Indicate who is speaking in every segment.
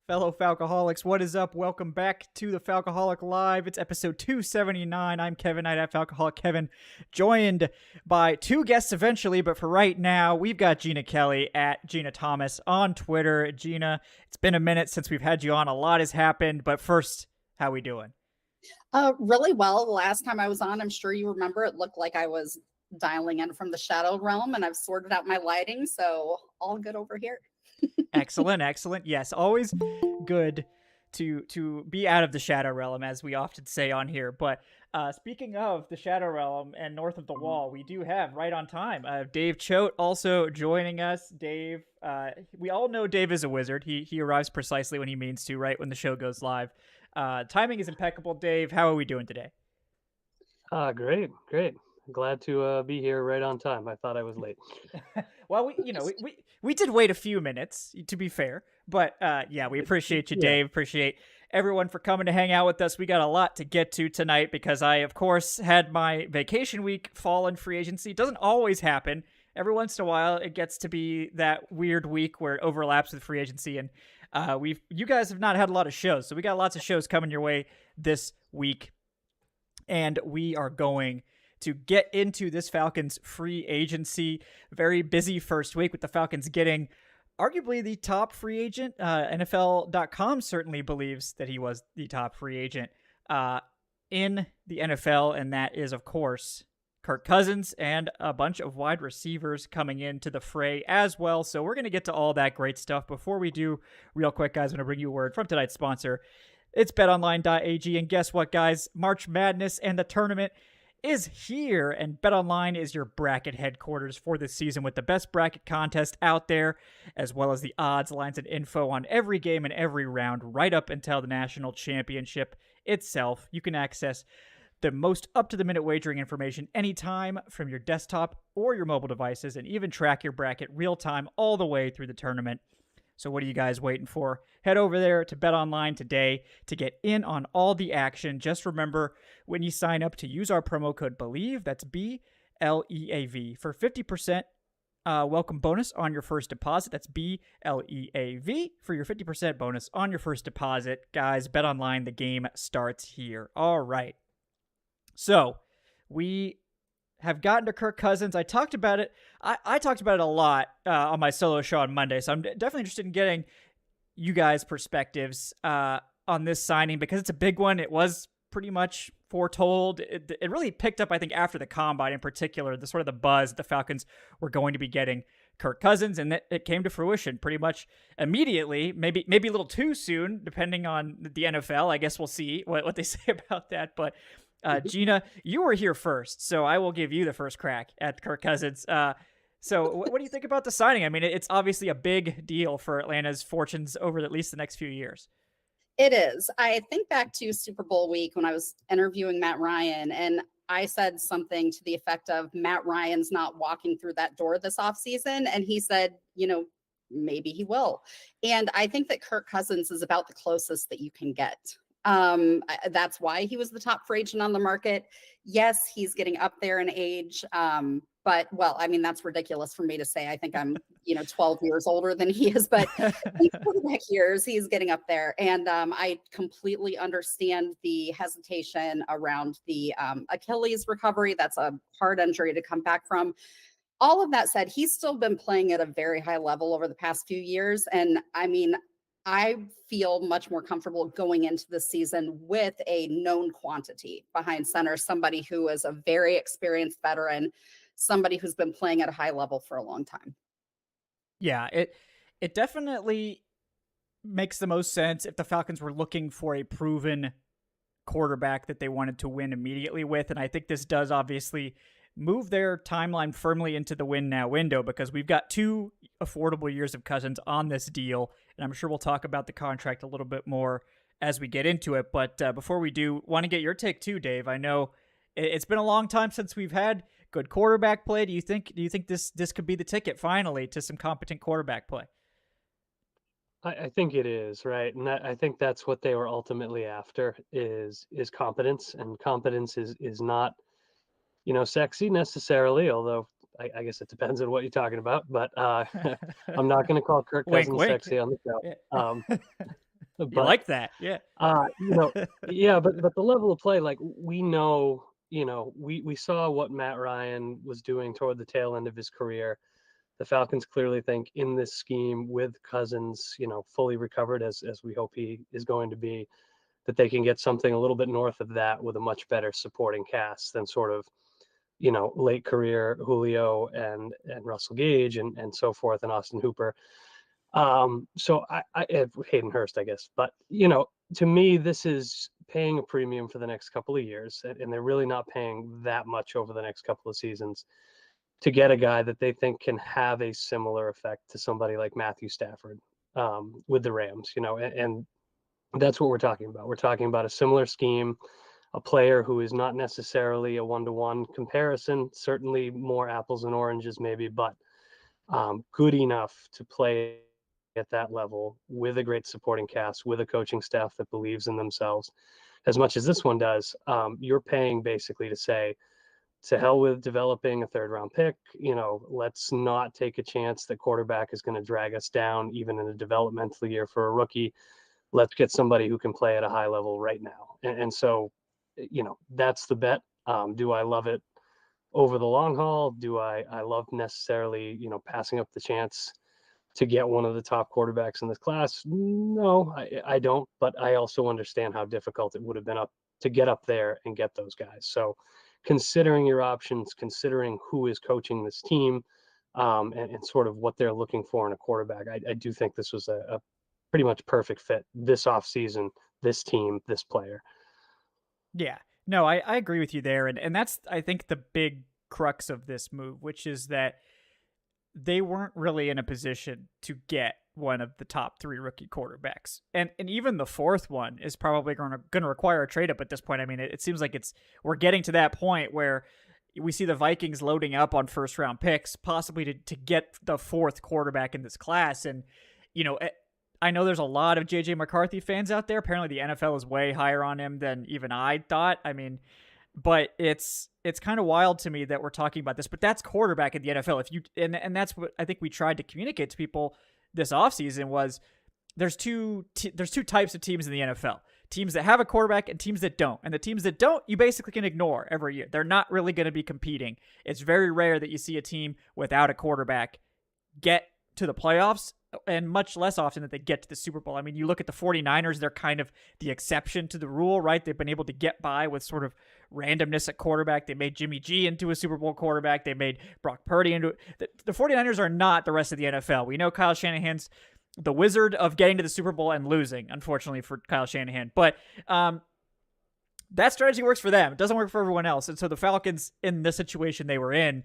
Speaker 1: Fellow Falcoholics, what is up? Welcome back to the Falcoholic Live. It's episode 279. I'm Kevin Knight at Falcoholic Kevin, joined by two guests eventually, but for right now, we've got Jeanna Kelley at Jeanna Thomas on Twitter. Jeanna, it's been a minute since we've had you on. A lot has happened, but first, how we doing?
Speaker 2: Really well. The last time I was on, I'm sure you remember, it looked like I was dialing in from the shadow realm, and I've sorted out my lighting, so all good over here.
Speaker 1: Excellent, excellent. Yes, always good to be out of the shadow realm, as we often say on here. But speaking of the shadow realm and north of the wall, we do have right on time Dave Choate also joining us. Dave, we all know Dave is a wizard. He arrives precisely when he means to, right when the show goes live. Timing is impeccable. Dave, how are we doing today?
Speaker 3: Great. Glad to be here right on time. I thought I was late.
Speaker 1: Well, we did wait a few minutes, to be fair, but yeah, we appreciate you, Dave. Appreciate everyone for coming to hang out with us. We got a lot to get to tonight because I, of course, had my vacation week fall in free agency. It doesn't always happen. Every once in a while, it gets to be that weird week where it overlaps with free agency, and you guys have not had a lot of shows, so we got lots of shows coming your way this week, and we are going to get into this Falcons free agency. Very busy first week with the Falcons getting arguably the top free agent. NFL.com certainly believes that he was the top free agent in the NFL, and that is, of course, Kirk Cousins, and a bunch of wide receivers coming into the fray as well. So we're going to get to all that great stuff. Before we do, real quick, guys, I'm going to bring you a word from tonight's sponsor. It's betonline.ag, and guess what, guys? March Madness and the tournament is here, and BetOnline is your bracket headquarters for this season with the best bracket contest out there, as well as the odds, lines, and info on every game and every round right up until the national championship itself. You can access the most up-to-the-minute wagering information anytime from your desktop or your mobile devices, and even track your bracket real-time all the way through the tournament. So what are you guys waiting for? Head over there to BetOnline today to get in on all the action. Just remember, when you sign up, to use our promo code BELIEVE, that's BLEAV, for 50% welcome bonus on your first deposit. That's BLEAV for your 50% bonus on your first deposit. Guys, BetOnline, the game starts here. All right. So we have gotten to Kirk Cousins. I talked about it. I talked about it a lot on my solo show on Monday, so I'm definitely interested in getting you guys' perspectives on this signing because it's a big one. It was pretty much foretold. It really picked up, I think, after the Combine in particular, the sort of the buzz that the Falcons were going to be getting Kirk Cousins, and it came to fruition pretty much immediately, maybe a little too soon, depending on the NFL. I guess we'll see what they say about that, but Jeanna, you were here first, so I will give you the first crack at Kirk Cousins. So what do you think about the signing? I mean, it's obviously a big deal for Atlanta's fortunes over at least the next few years.
Speaker 2: It is. I think back to Super Bowl week when I was interviewing Matt Ryan, and I said something to the effect of Matt Ryan's not walking through that door this offseason. And he said, maybe he will. And I think that Kirk Cousins is about the closest that you can get. That's why he was the top free agent on the market. Yes, he's getting up there in age. But that's ridiculous for me to say. I think I'm, 12 years older than he is, but quarterback years, he's getting up there. And I completely understand the hesitation around the Achilles recovery. That's a hard injury to come back from. All of that said, he's still been playing at a very high level over the past few years. And I feel much more comfortable going into the season with a known quantity behind center, somebody who is a very experienced veteran, somebody who's been playing at a high level for a long time.
Speaker 1: Yeah, it definitely makes the most sense if the Falcons were looking for a proven quarterback that they wanted to win immediately with. And I think this does obviously move their timeline firmly into the win now window because we've got 2 affordable years of Cousins on this deal. And I'm sure we'll talk about the contract a little bit more as we get into it. But before we do, want to get your take too, Dave. I know it's been a long time since we've had good quarterback play. Do you think this could be the ticket finally to some competent quarterback play?
Speaker 3: I think it is, right? And I think that's what they were ultimately after is competence. And competence is not, sexy necessarily, although I guess it depends on what you're talking about. But I'm not going to call Kirk Cousins
Speaker 1: wink.
Speaker 3: sexy on the show.
Speaker 1: You
Speaker 3: But
Speaker 1: like that? Yeah.
Speaker 3: you know, yeah, but the level of play, like we know, we saw what Matt Ryan was doing toward the tail end of his career. The Falcons clearly think in this scheme with Cousins, fully recovered as we hope he is going to be, that they can get something a little bit north of that with a much better supporting cast than sort of, late career Julio and Russell Gage and so forth and Austin Hooper. So I Hayden Hurst, I guess, but to me, this is paying a premium for the next couple of years, and they're really not paying that much over the next couple of seasons to get a guy that they think can have a similar effect to somebody like Matthew Stafford with the Rams, and that's what we're talking about. We're talking about a similar scheme, a player who is not necessarily a one-to-one comparison, certainly more apples and oranges maybe, but good enough to play at that level with a great supporting cast, with a coaching staff that believes in themselves as much as this one does. You're paying basically to say, to hell with developing a third round pick. Let's not take a chance that quarterback is going to drag us down, even in a developmental year for a rookie. Let's get somebody who can play at a high level right now. And so, that's the bet. Do I love it over the long haul? Do I love necessarily, passing up the chance to get one of the top quarterbacks in this class? No, I don't. But I also understand how difficult it would have been to get up there and get those guys. So considering your options, considering who is coaching this team, and sort of what they're looking for in a quarterback, I do think this was a pretty much perfect fit this offseason, this team, this player.
Speaker 1: Yeah. No, I agree with you there. And that's, I think, the big crux of this move, which is that they weren't really in a position to get one of the top 3 rookie quarterbacks. And even the 4th one is probably going to require a trade up at this point. I mean, it seems like we're getting to that point where we see the Vikings loading up on first round picks, possibly to get the 4th quarterback in this class. And, I know there's a lot of JJ McCarthy fans out there. Apparently the NFL is way higher on him than even I thought. I mean, but it's kind of wild to me that we're talking about this, but that's quarterback in the NFL. And that's what I think we tried to communicate to people this offseason was there's two types of teams in the NFL. Teams that have a quarterback and teams that don't. And the teams that don't, you basically can ignore every year. They're not really going to be competing. It's very rare that you see a team without a quarterback get to the playoffs, and much less often that they get to the Super Bowl. I mean, you look at the 49ers, they're kind of the exception to the rule, right? They've been able to get by with sort of randomness at quarterback. They made Jimmy G into a Super Bowl quarterback. They made Brock Purdy into the 49ers are not the rest of the NFL. We know Kyle Shanahan's the wizard of getting to the Super Bowl and losing, unfortunately for Kyle Shanahan. But that strategy works for them. It doesn't work for everyone else. And so the Falcons, in the situation they were in,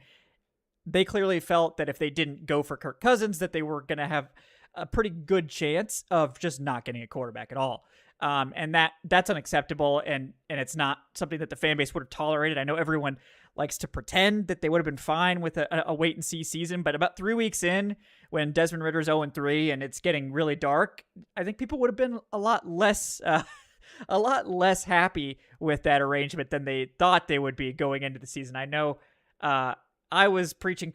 Speaker 1: they clearly felt that if they didn't go for Kirk Cousins, that they were going to have a pretty good chance of just not getting a quarterback at all. And that's unacceptable, and it's not something that the fan base would have tolerated. I know everyone likes to pretend that they would have been fine with a wait-and-see season, but about 3 weeks in, when Desmond Ridder's 0-3 and it's getting really dark, I think people would have been a lot less happy with that arrangement than they thought they would be going into the season. I know I was preaching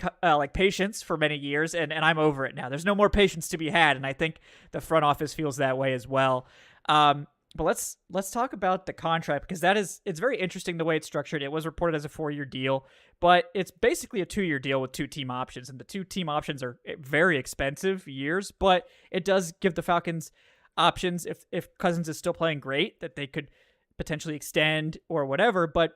Speaker 1: patience for many years, and I'm over it now. There's no more patience to be had, and I think the front office feels that way as well. But let's talk about the contract, because it's very interesting the way it's structured. It was reported as a 4-year deal, but it's basically a 2-year deal with 2 team options, and the 2 team options are very expensive years, but it does give the Falcons options if Cousins is still playing great, that they could potentially extend or whatever, but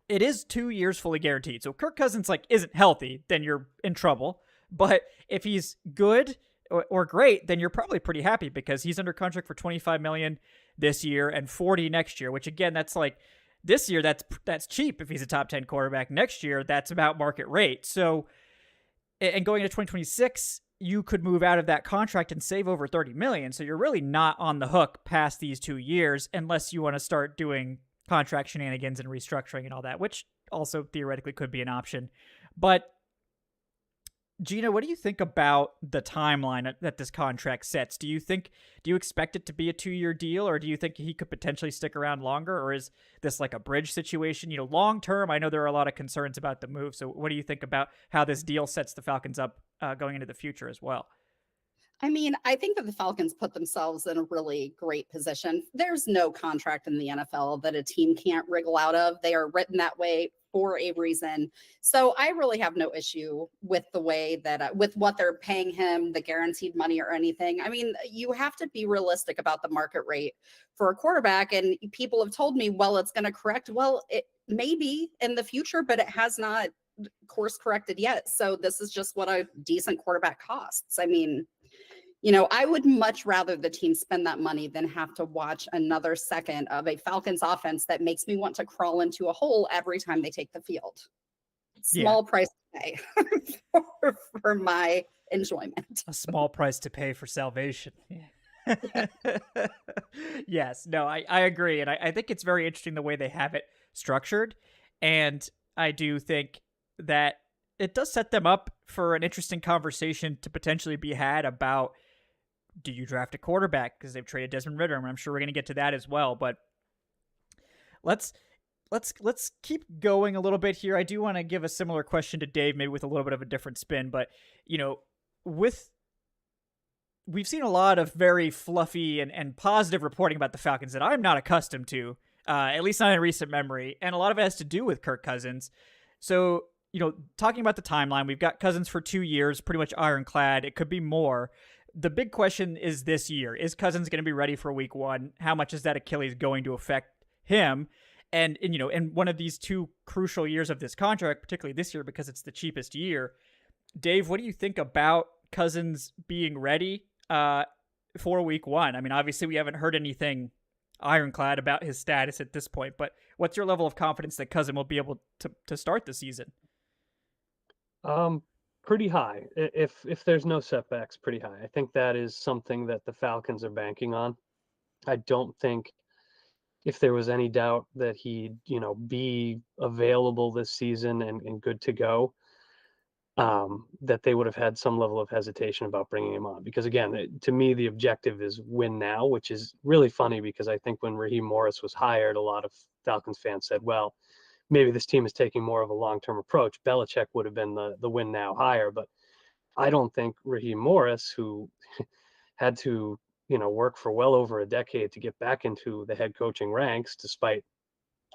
Speaker 1: it is 2 years fully guaranteed. So if Kirk Cousins isn't healthy, then you're in trouble. But if he's good or great, then you're probably pretty happy, because he's under contract for $25 million this year and $40 next year, which again, that's this year, that's cheap if he's a top 10 quarterback. Next year, that's about market rate. So, and going into 2026, you could move out of that contract and save over $30 million. So you're really not on the hook past these 2 years, unless you want to start doing contract shenanigans and restructuring and all that, which also theoretically could be an option. But Jeanna, what do you think about the timeline that this contract sets? Do you expect it to be a 2-year deal, or do you think he could potentially stick around longer, or is this like a bridge situation? Long term, I know there are a lot of concerns about the move. So what do you think about how this deal sets the Falcons up going into the future as well?
Speaker 2: I mean, I think that the Falcons put themselves in a really great position. There's no contract in the NFL that a team can't wriggle out of. They are written that way for a reason. So I really have no issue with the way that, with what they're paying him, the guaranteed money or anything. I mean, you have to be realistic about the market rate for a quarterback. And people have told me, well, it's going to correct. Well, it may be in the future, but it has not course corrected yet. So this is just what a decent quarterback costs. I mean, I would much rather the team spend that money than have to watch another second of a Falcons offense that makes me want to crawl into a hole every time they take the field. Small price to pay for my enjoyment.
Speaker 1: A small price to pay for salvation. Yes, no, I agree. And I think it's very interesting the way they have it structured. And I do think that it does set them up for an interesting conversation to potentially be had about, do you draft a quarterback? Because they've traded Desmond Ridder, and I'm sure we're going to get to that as well. But let's keep going a little bit here. I do want to give a similar question to Dave, maybe with a little bit of a different spin. But, we've seen a lot of very fluffy and positive reporting about the Falcons that I'm not accustomed to, at least not in recent memory. And a lot of it has to do with Kirk Cousins. So, talking about the timeline, we've got Cousins for 2 years, pretty much ironclad. It could be more. The big question is this year. Is Cousins going to be ready for week 1? How much is that Achilles going to affect him? And in one of these 2 crucial years of this contract, particularly this year because it's the cheapest year, Dave, what do you think about Cousins being ready for week 1? I mean, obviously we haven't heard anything ironclad about his status at this point, but what's your level of confidence that Cousins will be able to start the season?
Speaker 3: Pretty high. If there's no setbacks, pretty high. I think that is something that the Falcons are banking on. I don't think if there was any doubt that he'd, be available this season and good to go, that they would have had some level of hesitation about bringing him on. Because again, to me, the objective is win now, which is really funny because I think when Raheem Morris was hired, a lot of Falcons fans said, well, maybe this team is taking more of a long-term approach. Belichick would have been the win now hire, but I don't think Raheem Morris, who had to, work for well over a decade to get back into the head coaching ranks, despite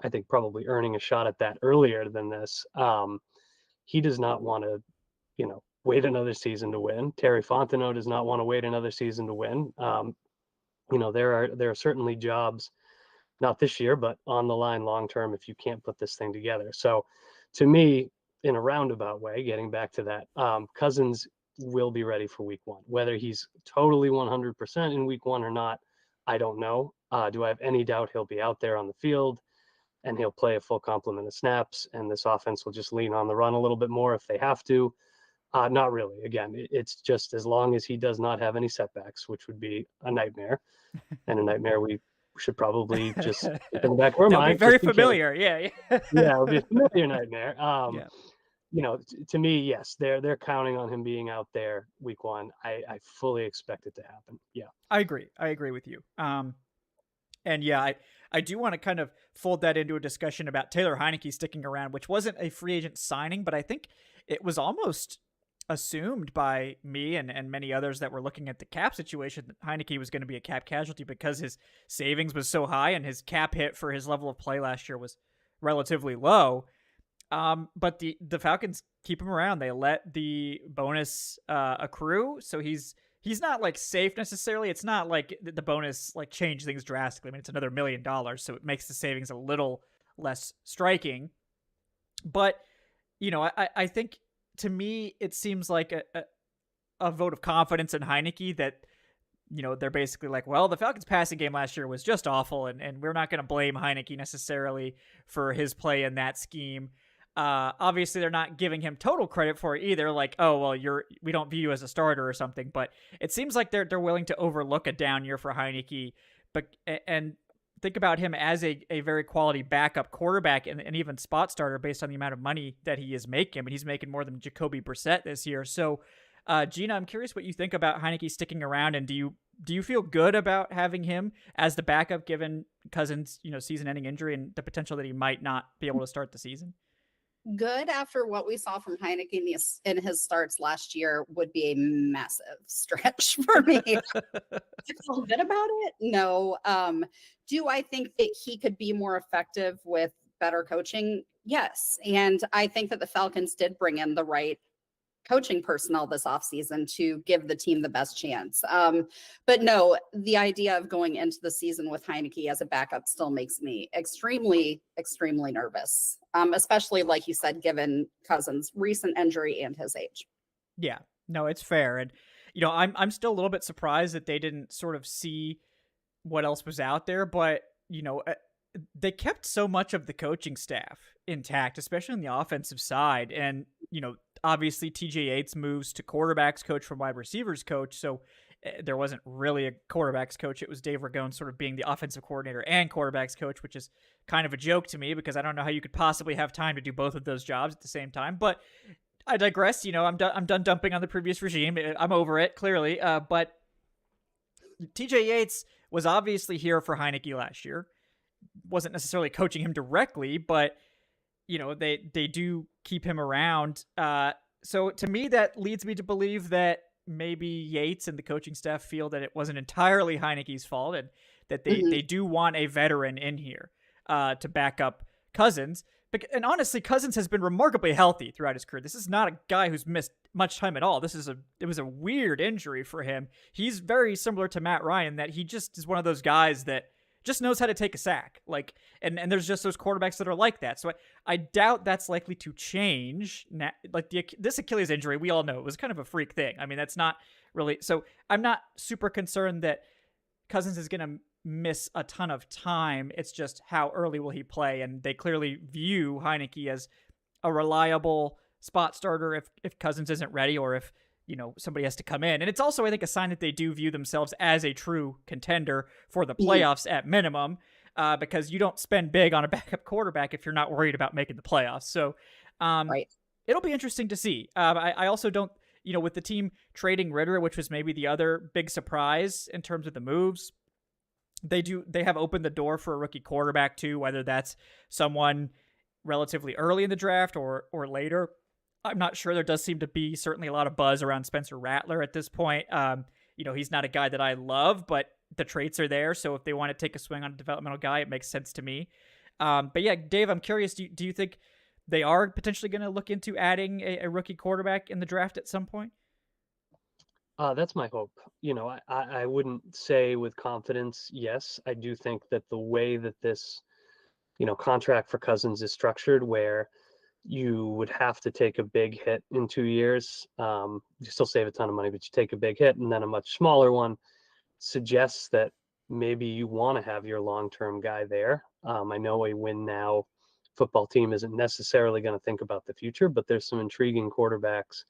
Speaker 3: I think probably earning a shot at that earlier than this. He does not want to, wait another season to win. Terry Fontenot does not want to wait another season to win. There are certainly jobs, not this year, but on the line long term if you can't put this thing together. So to me, in a roundabout way, getting back to that, Cousins will be ready for week 1. Whether he's totally 100% in week 1 or not, I don't know. Do I have any doubt he'll be out there on the field and he'll play a full complement of snaps and this offense will just lean on the run a little bit more if they have to? Not really. Again, it's just as long as he does not have any setbacks, which would be a nightmare, and a nightmare we should probably just keep in the back of our mind.
Speaker 1: That'll be very familiar. Yeah.
Speaker 3: Yeah, it'll be a familiar nightmare.
Speaker 1: Yeah.
Speaker 3: To me, yes, they're counting on him being out there week 1. I fully expect it to happen. Yeah.
Speaker 1: I agree with you. And yeah, I do want to kind of fold that into a discussion about Taylor Heinicke sticking around, which wasn't a free agent signing, but I think it was almost assumed by me and many others that were looking at the cap situation that Heinicke was going to be a cap casualty because his savings was so high and his cap hit for his level of play last year was relatively low. But the Falcons keep him around. They let the bonus accrue, so he's not like safe necessarily. It's not like the bonus like changed things drastically. I mean, it's another $1 million, so it makes the savings a little less striking. But I think, to me, it seems like a vote of confidence in Heinicke that, they're basically like, well, the Falcons passing game last year was just awful, and we're not going to blame Heinicke necessarily for his play in that scheme. Obviously, they're not giving him total credit for it either. Like, oh, well, we don't view you as a starter or something. But it seems like they're willing to overlook a down year for Heinicke, and think about him as a very quality backup quarterback and even spot starter based on the amount of money that he is making. But he's making more than Jacoby Brissett this year. So, Jeanna, I'm curious what you think about Heinicke sticking around, and do you feel good about having him as the backup given Cousins' season-ending injury and the potential that he might not be able to start the season?
Speaker 2: good after what we saw from Heineke in his starts last year would be a massive stretch for me. I feel good about it. No. Do I think that he could be more effective with better coaching? Yes. And I think that the Falcons did bring in the right coaching personnel this offseason to give the team the best chance. But no, the idea of going into the season with Heineke as a backup still makes me extremely, extremely nervous, especially, like you said, given Cousins' recent injury and his age.
Speaker 1: Yeah, no, it's fair. And, I'm still a little bit surprised that they didn't sort of see what else was out there, but, they kept so much of the coaching staff intact, especially on the offensive side. And, obviously TJ Yates moves to quarterbacks coach from wide receivers coach. So there wasn't really a quarterbacks coach. It was Dave Ragone sort of being the offensive coordinator and quarterbacks coach, which is kind of a joke to me because I don't know how you could possibly have time to do both of those jobs at the same time. But I digress. I'm done dumping on the previous regime. I'm over it, clearly. But TJ Yates was obviously here for Heineke last year. Wasn't necessarily coaching him directly, but they do keep him around. So to me, that leads me to believe that maybe Yates and the coaching staff feel that it wasn't entirely Heineke's fault and that they do want a veteran in here to back up Cousins. And honestly, Cousins has been remarkably healthy throughout his career. This is not a guy who's missed much time at all. It was a weird injury for him. He's very similar to Matt Ryan, that he just is one of those guys that just knows how to take a sack. And there's just those quarterbacks that are like that. So I doubt that's likely to change. This Achilles injury, we all know it was kind of a freak thing. I mean, that's not really, so I'm not super concerned that Cousins is going to miss a ton of time. It's just how early will he play? And they clearly view Heineke as a reliable spot starter if Cousins isn't ready, or if somebody has to come in. And it's also, I think, a sign that they do view themselves as a true contender for the playoffs at minimum, because you don't spend big on a backup quarterback if you're not worried about making the playoffs. So
Speaker 2: Right.
Speaker 1: It'll be interesting to see. I also don't, with the team trading Ritter, which was maybe the other big surprise in terms of the moves, they have opened the door for a rookie quarterback too, whether that's someone relatively early in the draft or later. I'm not sure. There does seem to be certainly a lot of buzz around Spencer Rattler at this point. He's not a guy that I love, but the traits are there. So if they want to take a swing on a developmental guy, it makes sense to me. But yeah, Dave, I'm curious. Do you think they are potentially going to look into adding a rookie quarterback in the draft at some point?
Speaker 3: That's my hope. I wouldn't say with confidence, yes. I do think that the way that this, contract for Cousins is structured, where you would have to take a big hit in 2 years. You still save a ton of money, but you take a big hit and then a much smaller one, suggests that maybe you want to have your long-term guy there. I know a win now football team isn't necessarily going to think about the future, but there's some intriguing quarterbacks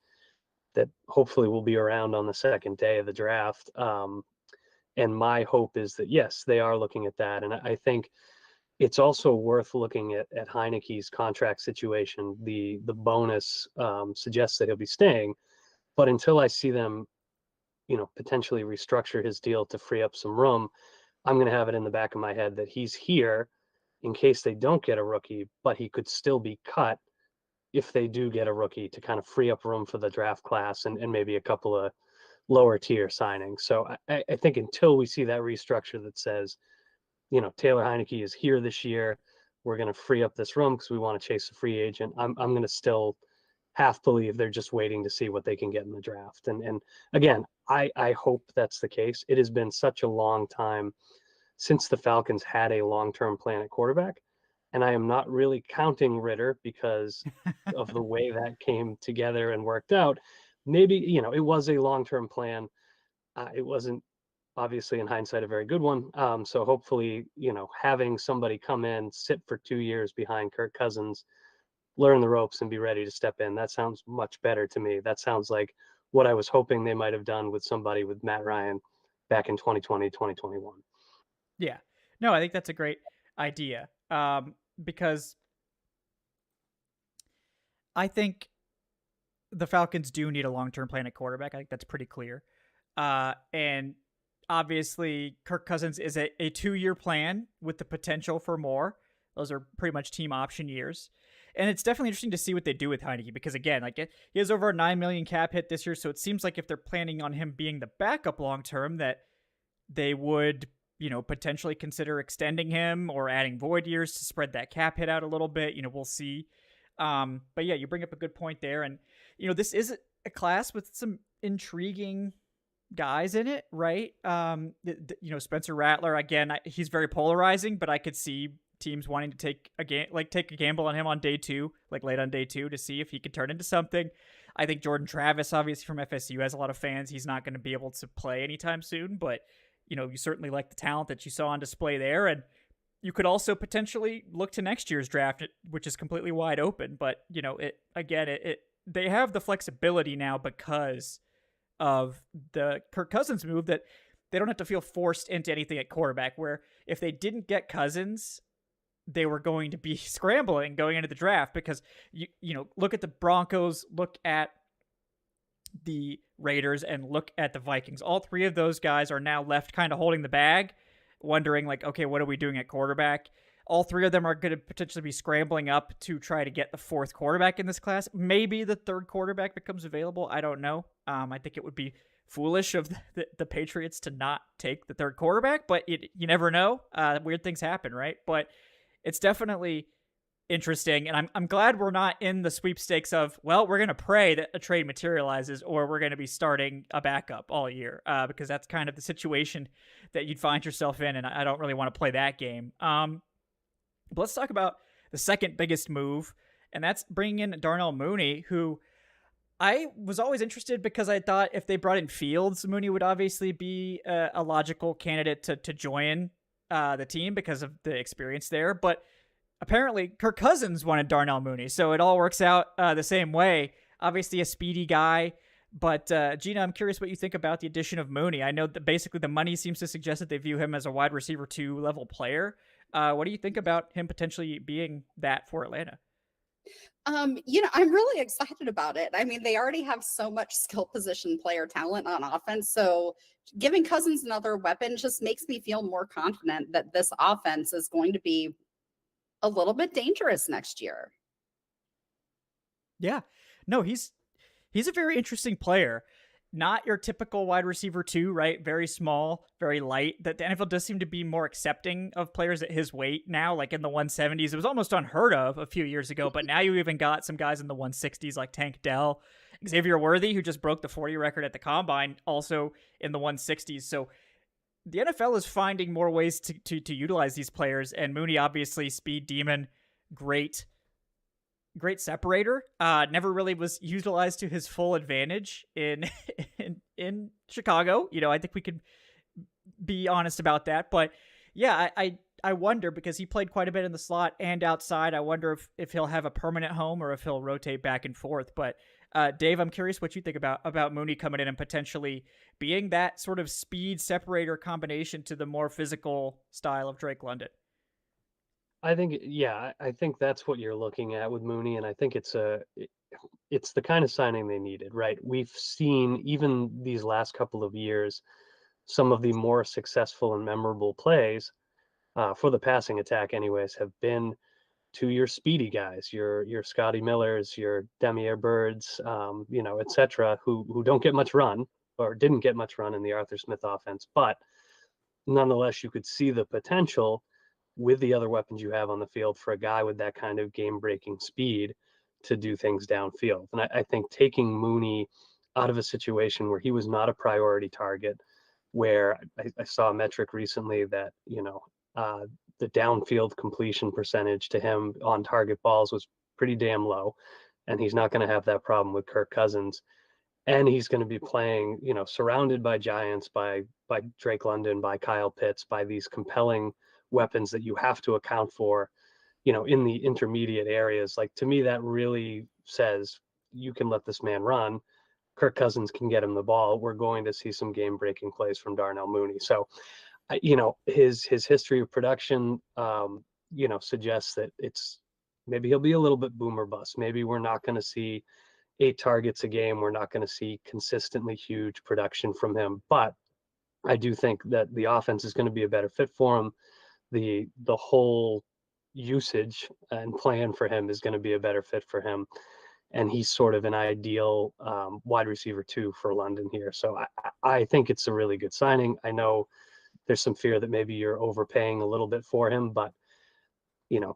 Speaker 3: that hopefully will be around on the second day of the draft. And my hope is that, yes, they are looking at that. And I think it's also worth looking at Heineke's contract situation. The bonus suggests that he'll be staying, but until I see them, potentially restructure his deal to free up some room, I'm going to have it in the back of my head that he's here in case they don't get a rookie, but he could still be cut if they do get a rookie, to kind of free up room for the draft class and maybe a couple of lower tier signings. So I think until we see that restructure that says, Taylor Heineke is here this year, we're going to free up this room because we want to chase a free agent, I'm going to still half believe they're just waiting to see what they can get in the draft. And again, I hope that's the case. It has been such a long time since the Falcons had a long-term plan at quarterback. And I am not really counting Ritter because of the way that came together and worked out. Maybe, it was a long-term plan. It wasn't, obviously, in hindsight, a very good one. So hopefully, having somebody come in, sit for 2 years behind Kirk Cousins, learn the ropes and be ready to step in, that sounds much better to me. That sounds like what I was hoping they might have done with somebody with Matt Ryan back in 2020, 2021.
Speaker 1: Yeah. No, I think that's a great idea. Because I think the Falcons do need a long-term plan at quarterback. I think that's pretty clear. And obviously, Kirk Cousins is a 2-year plan with the potential for more. Those are pretty much team option years. And it's definitely interesting to see what they do with Heineke because, again, like he has over a $9 million cap hit this year. So it seems like if they're planning on him being the backup long term, that they would, potentially consider extending him or adding void years to spread that cap hit out a little bit. We'll see. But yeah, you bring up a good point there. And, this is a class with some intriguing guys in it, right? Spencer Rattler, again, he's very polarizing, but I could see teams wanting to take a gamble on him on day 2, like late on day 2, to see if he could turn into something. I think Jordan Travis, obviously from FSU, has a lot of fans. He's not going to be able to play anytime soon, but you certainly like the talent that you saw on display there. And you could also potentially look to next year's draft, which is completely wide open. But they have the flexibility now because of the Kirk Cousins move, that they don't have to feel forced into anything at quarterback, where if they didn't get Cousins, they were going to be scrambling going into the draft, because look at the Broncos, look at the Raiders, and look at the Vikings. All three of those guys are now left kind of holding the bag, wondering like, okay, what are we doing at quarterback? All three of them are going to potentially be scrambling up to try to get the 4th quarterback in this class. Maybe the 3rd quarterback becomes available. I don't know. I think it would be foolish of the Patriots to not take the 3rd quarterback, but you never know. Weird things happen, right? But it's definitely interesting, and I'm glad we're not in the sweepstakes of, well, we're going to pray that a trade materializes, or we're going to be starting a backup all year, because that's kind of the situation that you'd find yourself in, and I don't really want to play that game. But let's talk about the second biggest move, and that's bringing in Darnell Mooney, who I was always interested because I thought if they brought in Fields, Mooney would obviously be a logical candidate to join the team because of the experience there. But apparently Kirk Cousins wanted Darnell Mooney, so it all works out the same way. Obviously a speedy guy, but Jeanna, I'm curious what you think about the addition of Mooney. I know that basically the money seems to suggest that they view him as a wide receiver 2 level player. What do you think about him potentially being that for Atlanta?
Speaker 2: I'm really excited about it. I mean, they already have so much skill position player talent on offense. So giving Cousins another weapon just makes me feel more confident that this offense is going to be a little bit dangerous next year.
Speaker 1: Yeah, no, he's a very interesting player. Not your typical wide receiver 2, right? Very small, very light. That the NFL does seem to be more accepting of players at his weight now, like in the 170s. It was almost unheard of a few years ago, but now you even got some guys in the 160s like Tank Dell, Xavier Worthy, who just broke the 40 record at the Combine, also in the 160s. So the NFL is finding more ways to utilize these players, and Mooney, obviously, speed demon, great separator. Never really was utilized to his full advantage in Chicago. I think we could be honest about that. But yeah, I wonder, because he played quite a bit in the slot and outside. I wonder if he'll have a permanent home or if he'll rotate back and forth. But Dave, I'm curious what you think about Mooney coming in and potentially being that sort of speed separator combination to the more physical style of Drake London.
Speaker 3: I think that's what you're looking at with Mooney, and I think it's the kind of signing they needed, right? We've seen, even these last couple of years, some of the more successful and memorable plays for the passing attack anyways have been to your speedy guys, your Scotty Millers, your Demier Birds, et cetera, who don't get much run, or didn't get much run in the Arthur Smith offense, but nonetheless you could see the potential with the other weapons you have on the field for a guy with that kind of game-breaking speed to do things downfield. And I think taking Mooney out of a situation where he was not a priority target, where I saw a metric recently that, the downfield completion percentage to him on target balls was pretty damn low. And he's not going to have that problem with Kirk Cousins. And he's going to be playing, surrounded by giants, by Drake London, by Kyle Pitts, by these compelling weapons that you have to account for, in the intermediate areas. Like, to me, that really says you can let this man run. Kirk Cousins can get him the ball. We're going to see some game-breaking plays from Darnell Mooney. So, his history of production, suggests that maybe he'll be a little bit boom or bust. Maybe we're not going to see 8 targets a game. We're not going to see consistently huge production from him. But I do think that the offense is going to be a better fit for him. The whole, usage and plan for him is going to be a better fit for him. And he's sort of an ideal wide receiver 2 for London here. So I think it's a really good signing. I know there's some fear that maybe you're overpaying a little bit for him, but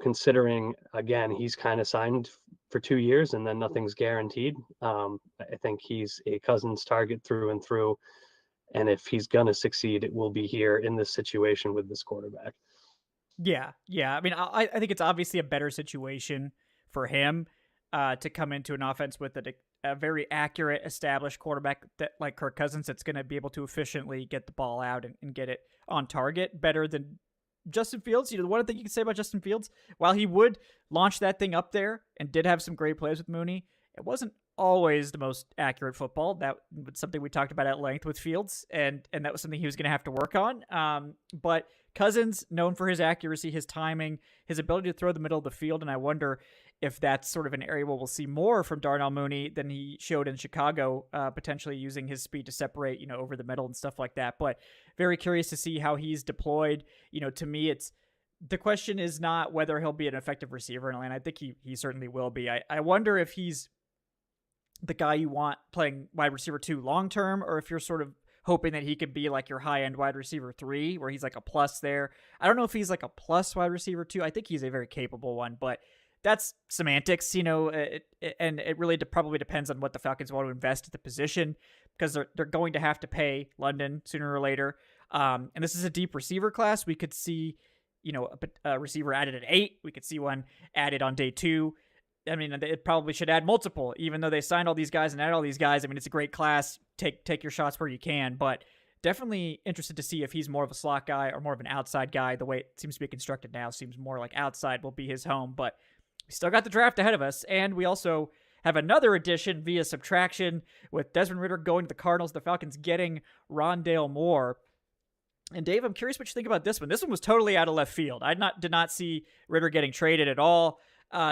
Speaker 3: considering, again, he's kind of signed for 2 years and then nothing's guaranteed. I think he's a Cousins target through and through. And if he's going to succeed, it will be here in this situation with this quarterback.
Speaker 1: Yeah. I mean, I think it's obviously a better situation for him to come into an offense with a very accurate, established quarterback that like Kirk Cousins that's going to be able to efficiently get the ball out and get it on target better than Justin Fields. The one thing you can say about Justin Fields, while he would launch that thing up there and did have some great plays with Mooney, it wasn't always the most accurate football. That was something we talked about at length with Fields, and that was something he was going to have to work on. But Cousins, known for his accuracy, his timing, his ability to throw the middle of the field, and I wonder if that's sort of an area where we'll see more from Darnell Mooney than he showed in Chicago, potentially using his speed to separate, over the middle and stuff like that. But very curious to see how he's deployed. To me, the question is not whether he'll be an effective receiver in Atlanta. I think he certainly will be. I wonder if he's the guy you want playing wide receiver 2 long-term, or if you're sort of hoping that he could be like your high-end wide receiver 3, where he's like a plus there. I don't know if he's like a plus wide receiver 2. I think he's a very capable one, but that's semantics, and it really probably depends on what the Falcons want to invest at the position, because they're going to have to pay London sooner or later. And this is a deep receiver class. We could see, a receiver added at 8. We could see one added on day 2. I mean, it probably should add multiple, even though they signed all these guys and added all these guys. I mean, it's a great class. Take your shots where you can, but definitely interested to see if he's more of a slot guy or more of an outside guy. The way it seems to be constructed now seems more like outside will be his home, but we still got the draft ahead of us, and we also have another addition via subtraction with Desmond Ridder going to the Cardinals, the Falcons getting Rondale Moore. And Dave, I'm curious what you think about this one. This one was totally out of left field. I did not see Ridder getting traded at all.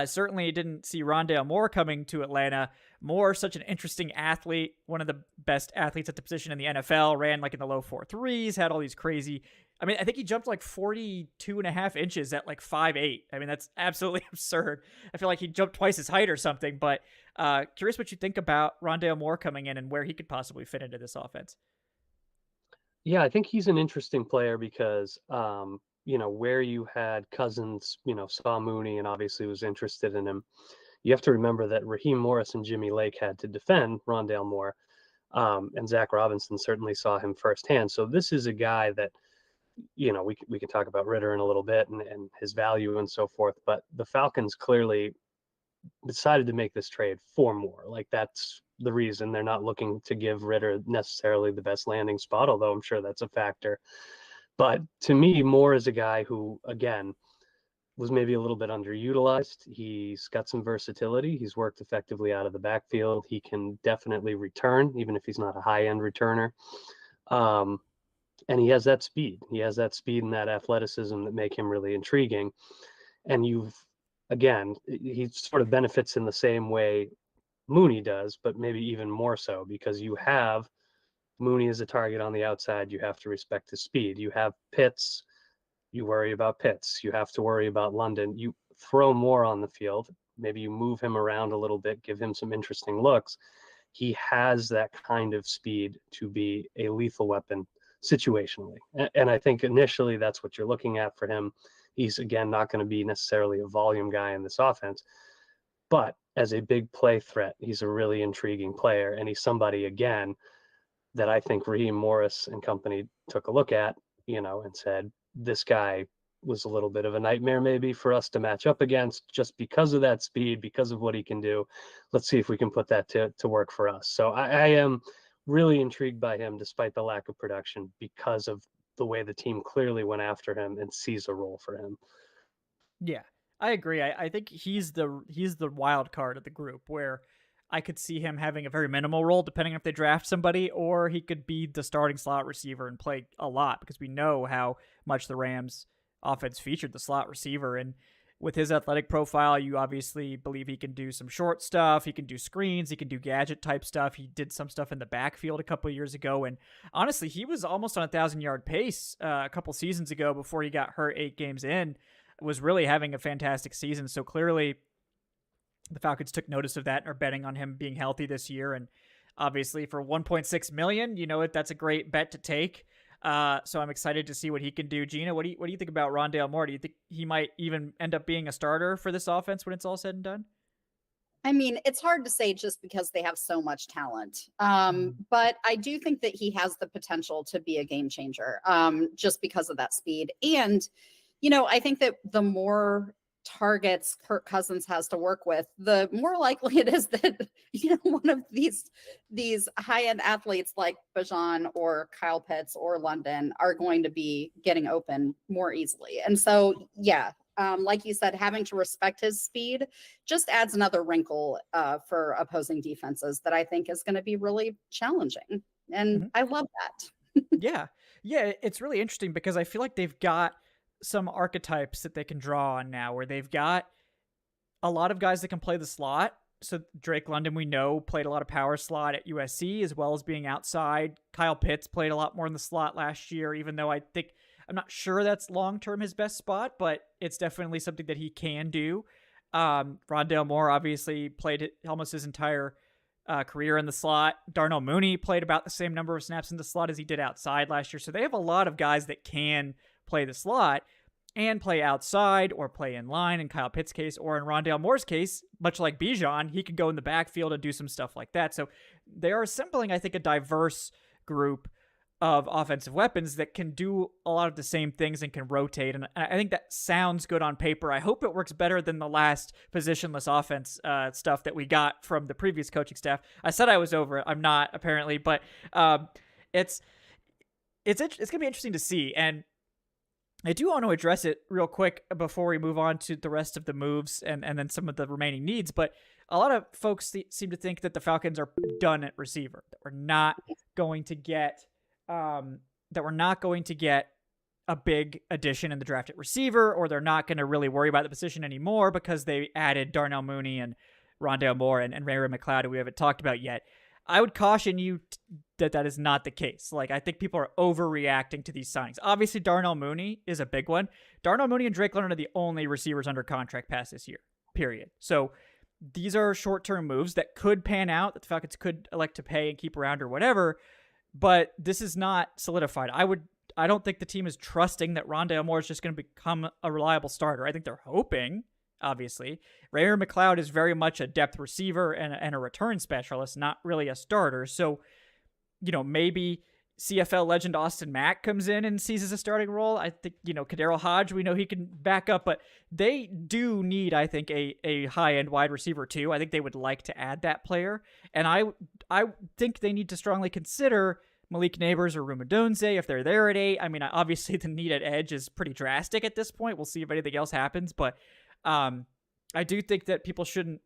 Speaker 1: Certainly didn't see Rondale Moore coming to Atlanta. Moore, such an interesting athlete, one of the best athletes at the position in the NFL, ran like in the low 4.3s, had all these crazy, I mean, I think he jumped like 42.5 inches at like 5'8". I mean, that's absolutely absurd. I feel like he jumped twice his height or something, but curious what you think about Rondale Moore coming in and where he could possibly fit into this offense.
Speaker 3: Yeah, I think he's an interesting player because, where you had Cousins, saw Mooney and obviously was interested in him. You have to remember that Raheem Morris and Jimmy Lake had to defend Rondale Moore, and Zach Robinson certainly saw him firsthand. So this is a guy that, we can talk about Ridder in a little bit and his value and so forth, but the Falcons clearly decided to make this trade for Moore. Like, that's the reason. They're not looking to give Ridder necessarily the best landing spot, although I'm sure that's a factor. But to me, Moore is a guy who, again, was maybe a little bit underutilized. He's got some versatility. He's worked effectively out of the backfield. He can definitely return, even if he's not a high-end returner. And he has that speed. He has that speed and that athleticism that make him really intriguing. And he sort of benefits in the same way Mooney does, but maybe even more so, because you have Mooney as a target on the outside. You have to respect his speed. You have Pitts. You worry about Pitts. You have to worry about London. You throw Moore on the field. Maybe you move him around a little bit, give him some interesting looks. He has that kind of speed to be a lethal weapon situationally. And I think initially that's what you're looking at for him. He's, again, not going to be necessarily a volume guy in this offense, but as a big play threat, he's a really intriguing player. And he's somebody, again, that I think Raheem Morris and company took a look at, and said, this guy was a little bit of a nightmare maybe for us to match up against just because of that speed, because of what he can do. Let's see if we can put that to work for us. So I am really intrigued by him despite the lack of production, because of the way the team clearly went after him and sees a role for him.
Speaker 1: Yeah, I agree. I think he's the wild card of the group, where I could see him having a very minimal role depending on if they draft somebody, or he could be the starting slot receiver and play a lot, because we know how much the Rams offense featured the slot receiver. And with his athletic profile, you obviously believe he can do some short stuff. He can do screens. He can do gadget type stuff. He did some stuff in the backfield a couple of years ago. And honestly, he was almost on a 1,000-yard pace a couple seasons ago before he got hurt 8 games in. was really having a fantastic season. So clearly the Falcons took notice of that and are betting on him being healthy this year. And obviously for 1.6 million, that's a great bet to take. So I'm excited to see what he can do. Jeanna, what do you think about Rondale Moore? Do you think he might even end up being a starter for this offense when it's all said and done?
Speaker 2: I mean, it's hard to say just because they have so much talent. But I do think that he has the potential to be a game changer, just because of that speed. And, I think that the more targets Kirk Cousins has to work with, the more likely it is that, one of these high-end athletes like Bajan or Kyle Pitts or London are going to be getting open more easily. And so, yeah, like you said, having to respect his speed just adds another wrinkle for opposing defenses that I think is going to be really challenging. And I love that.
Speaker 1: Yeah. It's really interesting because I feel like they've got some archetypes that they can draw on now, where they've got a lot of guys that can play the slot. So Drake London, we know, played a lot of power slot at USC as well as being outside. Kyle Pitts played a lot more in the slot last year, even though I'm not sure that's long-term his best spot, but it's definitely something that he can do. Rondale Moore obviously played almost his entire career in the slot. Darnell Mooney played about the same number of snaps in the slot as he did outside last year. So they have a lot of guys that can play the slot and play outside or play in line in Kyle Pitts' case, or in Rondale Moore's case, much like Bijan, he could go in the backfield and do some stuff like that. So they are assembling, I think, a diverse group of offensive weapons that can do a lot of the same things and can rotate. And I think that sounds good on paper. I hope it works better than the last positionless offense stuff that we got from the previous coaching staff. I said I was over it. I'm not, apparently, but it's going to be interesting to see. And I do want to address it real quick before we move on to the rest of the moves and then some of the remaining needs. But a lot of folks seem to think that the Falcons are done at receiver, that we're not going to get a big addition in the draft at receiver, or they're not going to really worry about the position anymore because they added Darnell Mooney and Rondale Moore and Ray McLeod, who we haven't talked about yet. I would caution you that is not the case. Like, I think people are overreacting to these signings. Obviously, Darnell Mooney is a big one. Darnell Mooney and Drake London are the only receivers under contract past this year, period. So these are short-term moves that could pan out, that the Falcons could elect to pay and keep around or whatever, but this is not solidified. I don't think the team is trusting that Rondale Moore is just going to become a reliable starter. I think they're hoping, obviously. Ray McLeod is very much a depth receiver and a return specialist, not really a starter. So, maybe CFL legend Austin Mack comes in and seizes a starting role. I think, Kadarius Hodge, we know he can back up, but they do need, I think, a high-end wide receiver too. I think they would like to add that player. And I think they need to strongly consider Malik Neighbors or Rumadonze if they're there at 8. I mean, obviously the need at edge is pretty drastic at this point. We'll see if anything else happens, but I do think that people shouldn't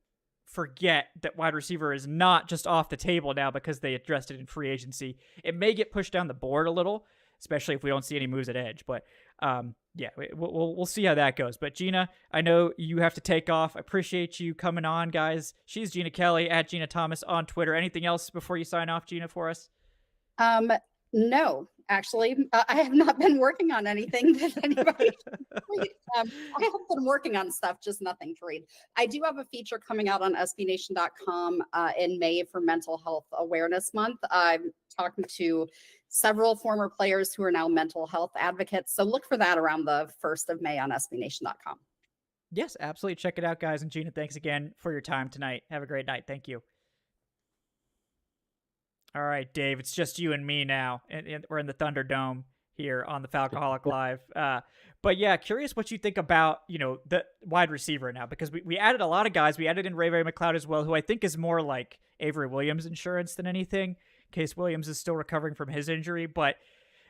Speaker 1: forget that wide receiver is not just off the table now because they addressed it in free agency. It may get pushed down the board a little, especially if we don't see any moves at edge. But we'll see how that goes. But Jeanna, I know you have to take off. I appreciate you coming on, guys. She's Jeanna Kelley at Jeanna Thomas on Twitter. Anything else before you sign off, Jeanna, for us?
Speaker 2: No, actually, I have not been working on anything that anybody can read. I have been working on stuff, just nothing to read. I do have a feature coming out on SBNation.com in May for Mental Health Awareness Month. I'm talking to several former players who are now mental health advocates. So look for that around the 1st of May on SBNation.com.
Speaker 1: Yes, absolutely. Check it out, guys. And Jeanna, thanks again for your time tonight. Have a great night. Thank you. All right, Dave, it's just you and me now. And we're in the Thunderdome here on the Falcoholic Live. But yeah, curious what you think about, the wide receiver now, because we added a lot of guys. We added in Ray McLeod as well, who I think is more like Avery Williams insurance than anything. Case Williams is still recovering from his injury. But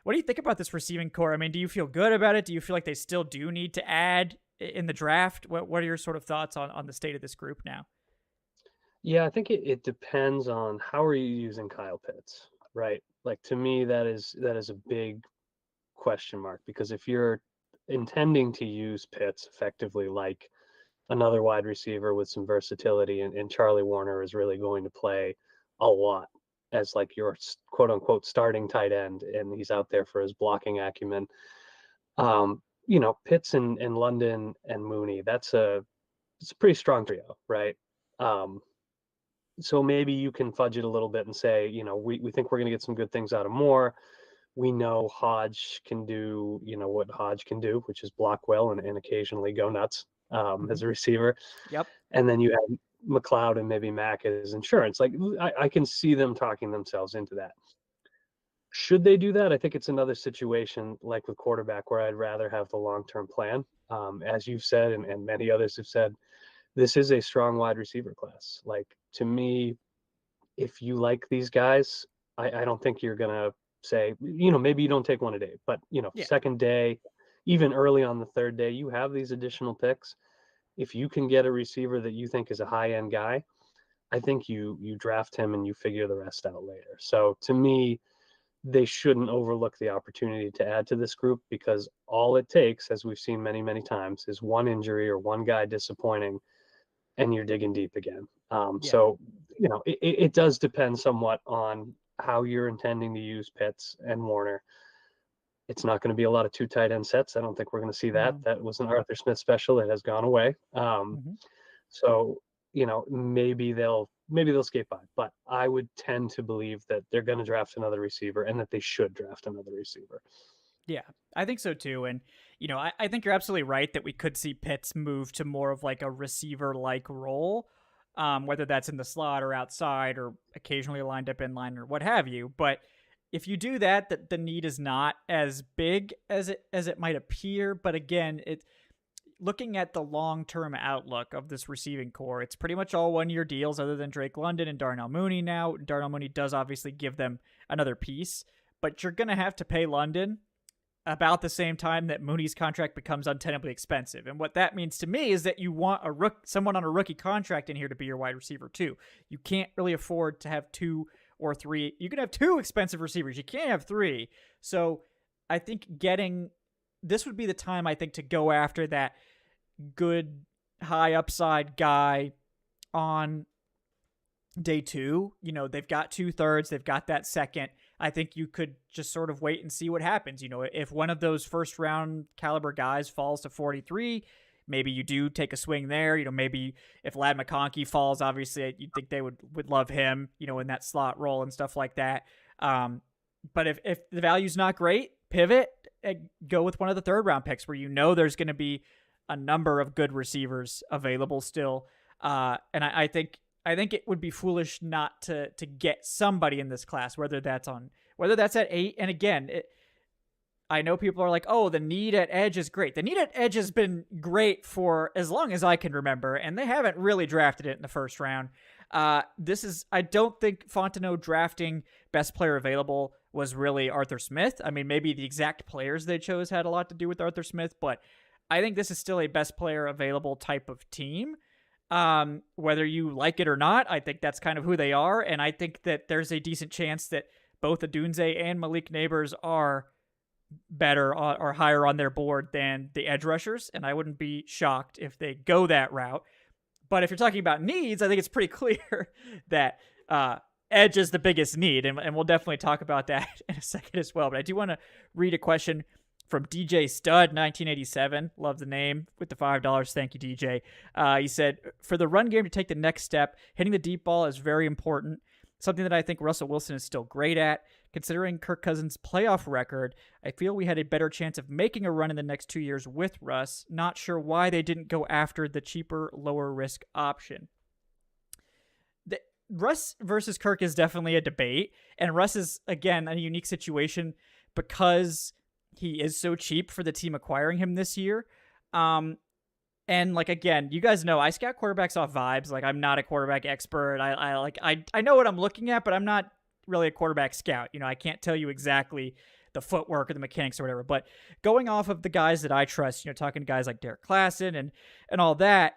Speaker 1: what do you think about this receiving core? I mean, do you feel good about it? Do you feel like they still do need to add in the draft? What are your sort of thoughts on the state of this group now?
Speaker 3: Yeah, I think it depends on how are you using Kyle Pitts, right? Like, to me, that is a big question mark, because if you're intending to use Pitts effectively like another wide receiver with some versatility, and Charlie Warner is really going to play a lot as like your quote unquote starting tight end, and he's out there for his blocking acumen. Pitts and London and Mooney, it's a pretty strong trio, right? So maybe you can fudge it a little bit and say, we think we're going to get some good things out of Moore. We know Hodge can do, what Hodge can do, which is block well and occasionally go nuts as a receiver.
Speaker 1: Yep.
Speaker 3: And then you have McLeod and maybe Mack as insurance. Like I can see them talking themselves into that. Should they do that? I think it's another situation like with quarterback where I'd rather have the long-term plan. As you've said, and many others have said, this is a strong wide receiver class. Like, to me, if you like these guys, I don't think you're going to say, maybe you don't take one a day, but, second day, even early on the third day, you have these additional picks. If you can get a receiver that you think is a high-end guy, I think you draft him and you figure the rest out later. So to me, they shouldn't overlook the opportunity to add to this group, because all it takes, as we've seen many, many times, is one injury or one guy disappointing and you're digging deep again. So, it does depend somewhat on how you're intending to use Pitts and Warner. It's not going to be a lot of two tight end sets. I don't think we're going to see that. That was an Arthur Smith special. It has gone away. So, maybe they'll skate by, but I would tend to believe that they're going to draft another receiver and that they should draft another receiver.
Speaker 1: Yeah, I think so too. And, I think you're absolutely right that we could see Pitts move to more of like a receiver-like role, whether that's in the slot or outside or occasionally lined up in line or what have you. But if you do that, the need is not as big as it might appear. But again, looking at the long-term outlook of this receiving core, it's pretty much all one-year deals other than Drake London and Darnell Mooney now. Darnell Mooney does obviously give them another piece, but you're going to have to pay London about the same time that Mooney's contract becomes untenably expensive. And what that means to me is that you want someone on a rookie contract in here to be your wide receiver too. You can't really afford to have two or three. You can have two expensive receivers. You can't have three. So I think this would be the time, I think, to go after that good high upside guy on day two. They've got 2/3, they've got that second. I think you could just sort of wait and see what happens. If one of those first round caliber guys falls to 43, maybe you do take a swing there. Maybe if Ladd McConkey falls, obviously you'd think they would love him, in that slot role and stuff like that. But if the value's not great, pivot and go with one of the third round picks where there's going to be a number of good receivers available still. And I think it would be foolish not to get somebody in this class, whether that's at 8. And again, I know people are like, oh, the need at edge is great. The need at edge has been great for as long as I can remember, and they haven't really drafted it in the first round. I don't think Fontenot drafting best player available was really Arthur Smith. I mean, maybe the exact players they chose had a lot to do with Arthur Smith, but I think this is still a best player available type of team. Whether you like it or not, I think that's kind of who they are. And I think that there's a decent chance that both Odunze and Malik Neighbors are better or higher on their board than the edge rushers. And I wouldn't be shocked if they go that route. But if you're talking about needs, I think it's pretty clear that edge is the biggest need. And we'll definitely talk about that in a second as well. But I do want to read a question from DJ Stud 1987. Love the name with the $5. Thank you, DJ. He said, for the run game to take the next step, hitting the deep ball is very important. Something that I think Russell Wilson is still great at. Considering Kirk Cousins' playoff record, I feel we had a better chance of making a run in the next 2 years with Russ. Not sure why they didn't go after the cheaper, lower risk option. Russ versus Kirk is definitely a debate. And Russ is, again, a unique situation because he is so cheap for the team acquiring him this year. And again, you guys know I scout quarterbacks off vibes. Like, I'm not a quarterback expert. I know what I'm looking at, but I'm not really a quarterback scout. I can't tell you exactly the footwork or the mechanics or whatever, but going off of the guys that I trust, talking to guys like Derek Klassen and all that,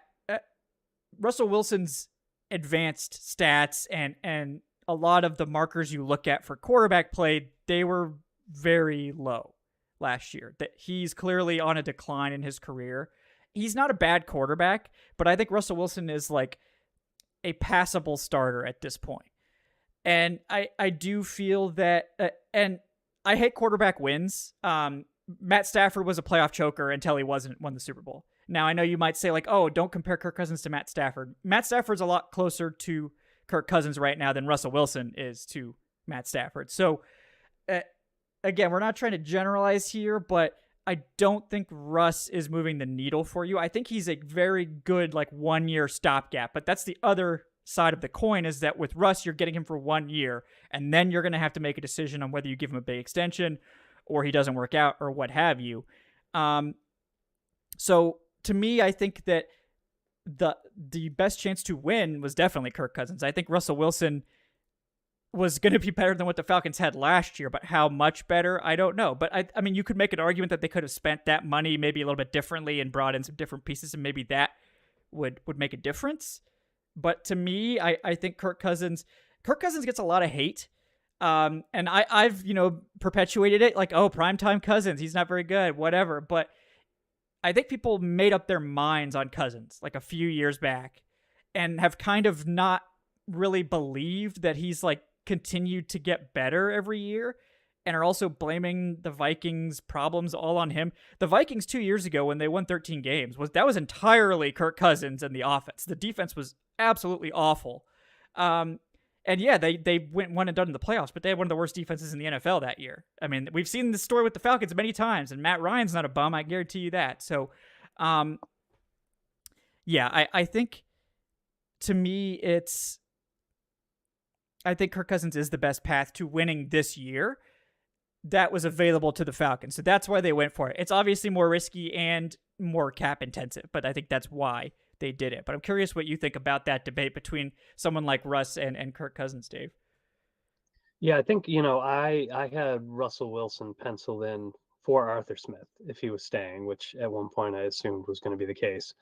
Speaker 1: Russell Wilson's advanced stats and a lot of the markers you look at for quarterback play, they were very low last year. That he's clearly on a decline in his career. He's not a bad quarterback, but I think Russell Wilson is like a passable starter at this point. And I do feel that, and I hate quarterback wins, Matt Stafford was a playoff choker until he won the Super Bowl. Now, I know you might say, like, oh, don't compare Kirk Cousins to Matt Stafford. Matt Stafford's a lot closer to Kirk Cousins right now than Russell Wilson is to Matt Stafford. So, again, we're not trying to generalize here, but I don't think Russ is moving the needle for you. I think he's a very good, like, 1 year stopgap, but that's the other side of the coin, is that with Russ, you're getting him for 1 year, and then you're going to have to make a decision on whether you give him a big extension or he doesn't work out or what have you. So to me, I think that the best chance to win was definitely Kirk Cousins. I think Russell Wilson was going to be better than what the Falcons had last year, but how much better, I don't know. But I mean, you could make an argument that they could have spent that money maybe a little bit differently and brought in some different pieces, and maybe that would make a difference. But to me, I think Kirk Cousins gets a lot of hate. And I've, perpetuated it like, oh, primetime Cousins, he's not very good, whatever. But I think people made up their minds on Cousins like a few years back and have kind of not really believed that he's like continued to get better every year, and are also blaming the Vikings problems all on him. The Vikings 2 years ago, when they won 13 games, was entirely Kirk Cousins and the offense. The defense was absolutely awful. And yeah, they went one and done in the playoffs, but they had one of the worst defenses in the NFL that year. I mean, we've seen this story with the Falcons many times, and Matt Ryan's not a bum, I guarantee you that. So, yeah, I think, to me, I think Kirk Cousins is the best path to winning this year that was available to the Falcons. So that's why they went for it. It's obviously more risky and more cap intensive, but I think that's why they did it. But I'm curious what you think about that debate between someone like Russ and Kirk Cousins, Dave.
Speaker 3: Yeah, I think, I had Russell Wilson penciled in for Arthur Smith if he was staying, which at one point I assumed was going to be the case.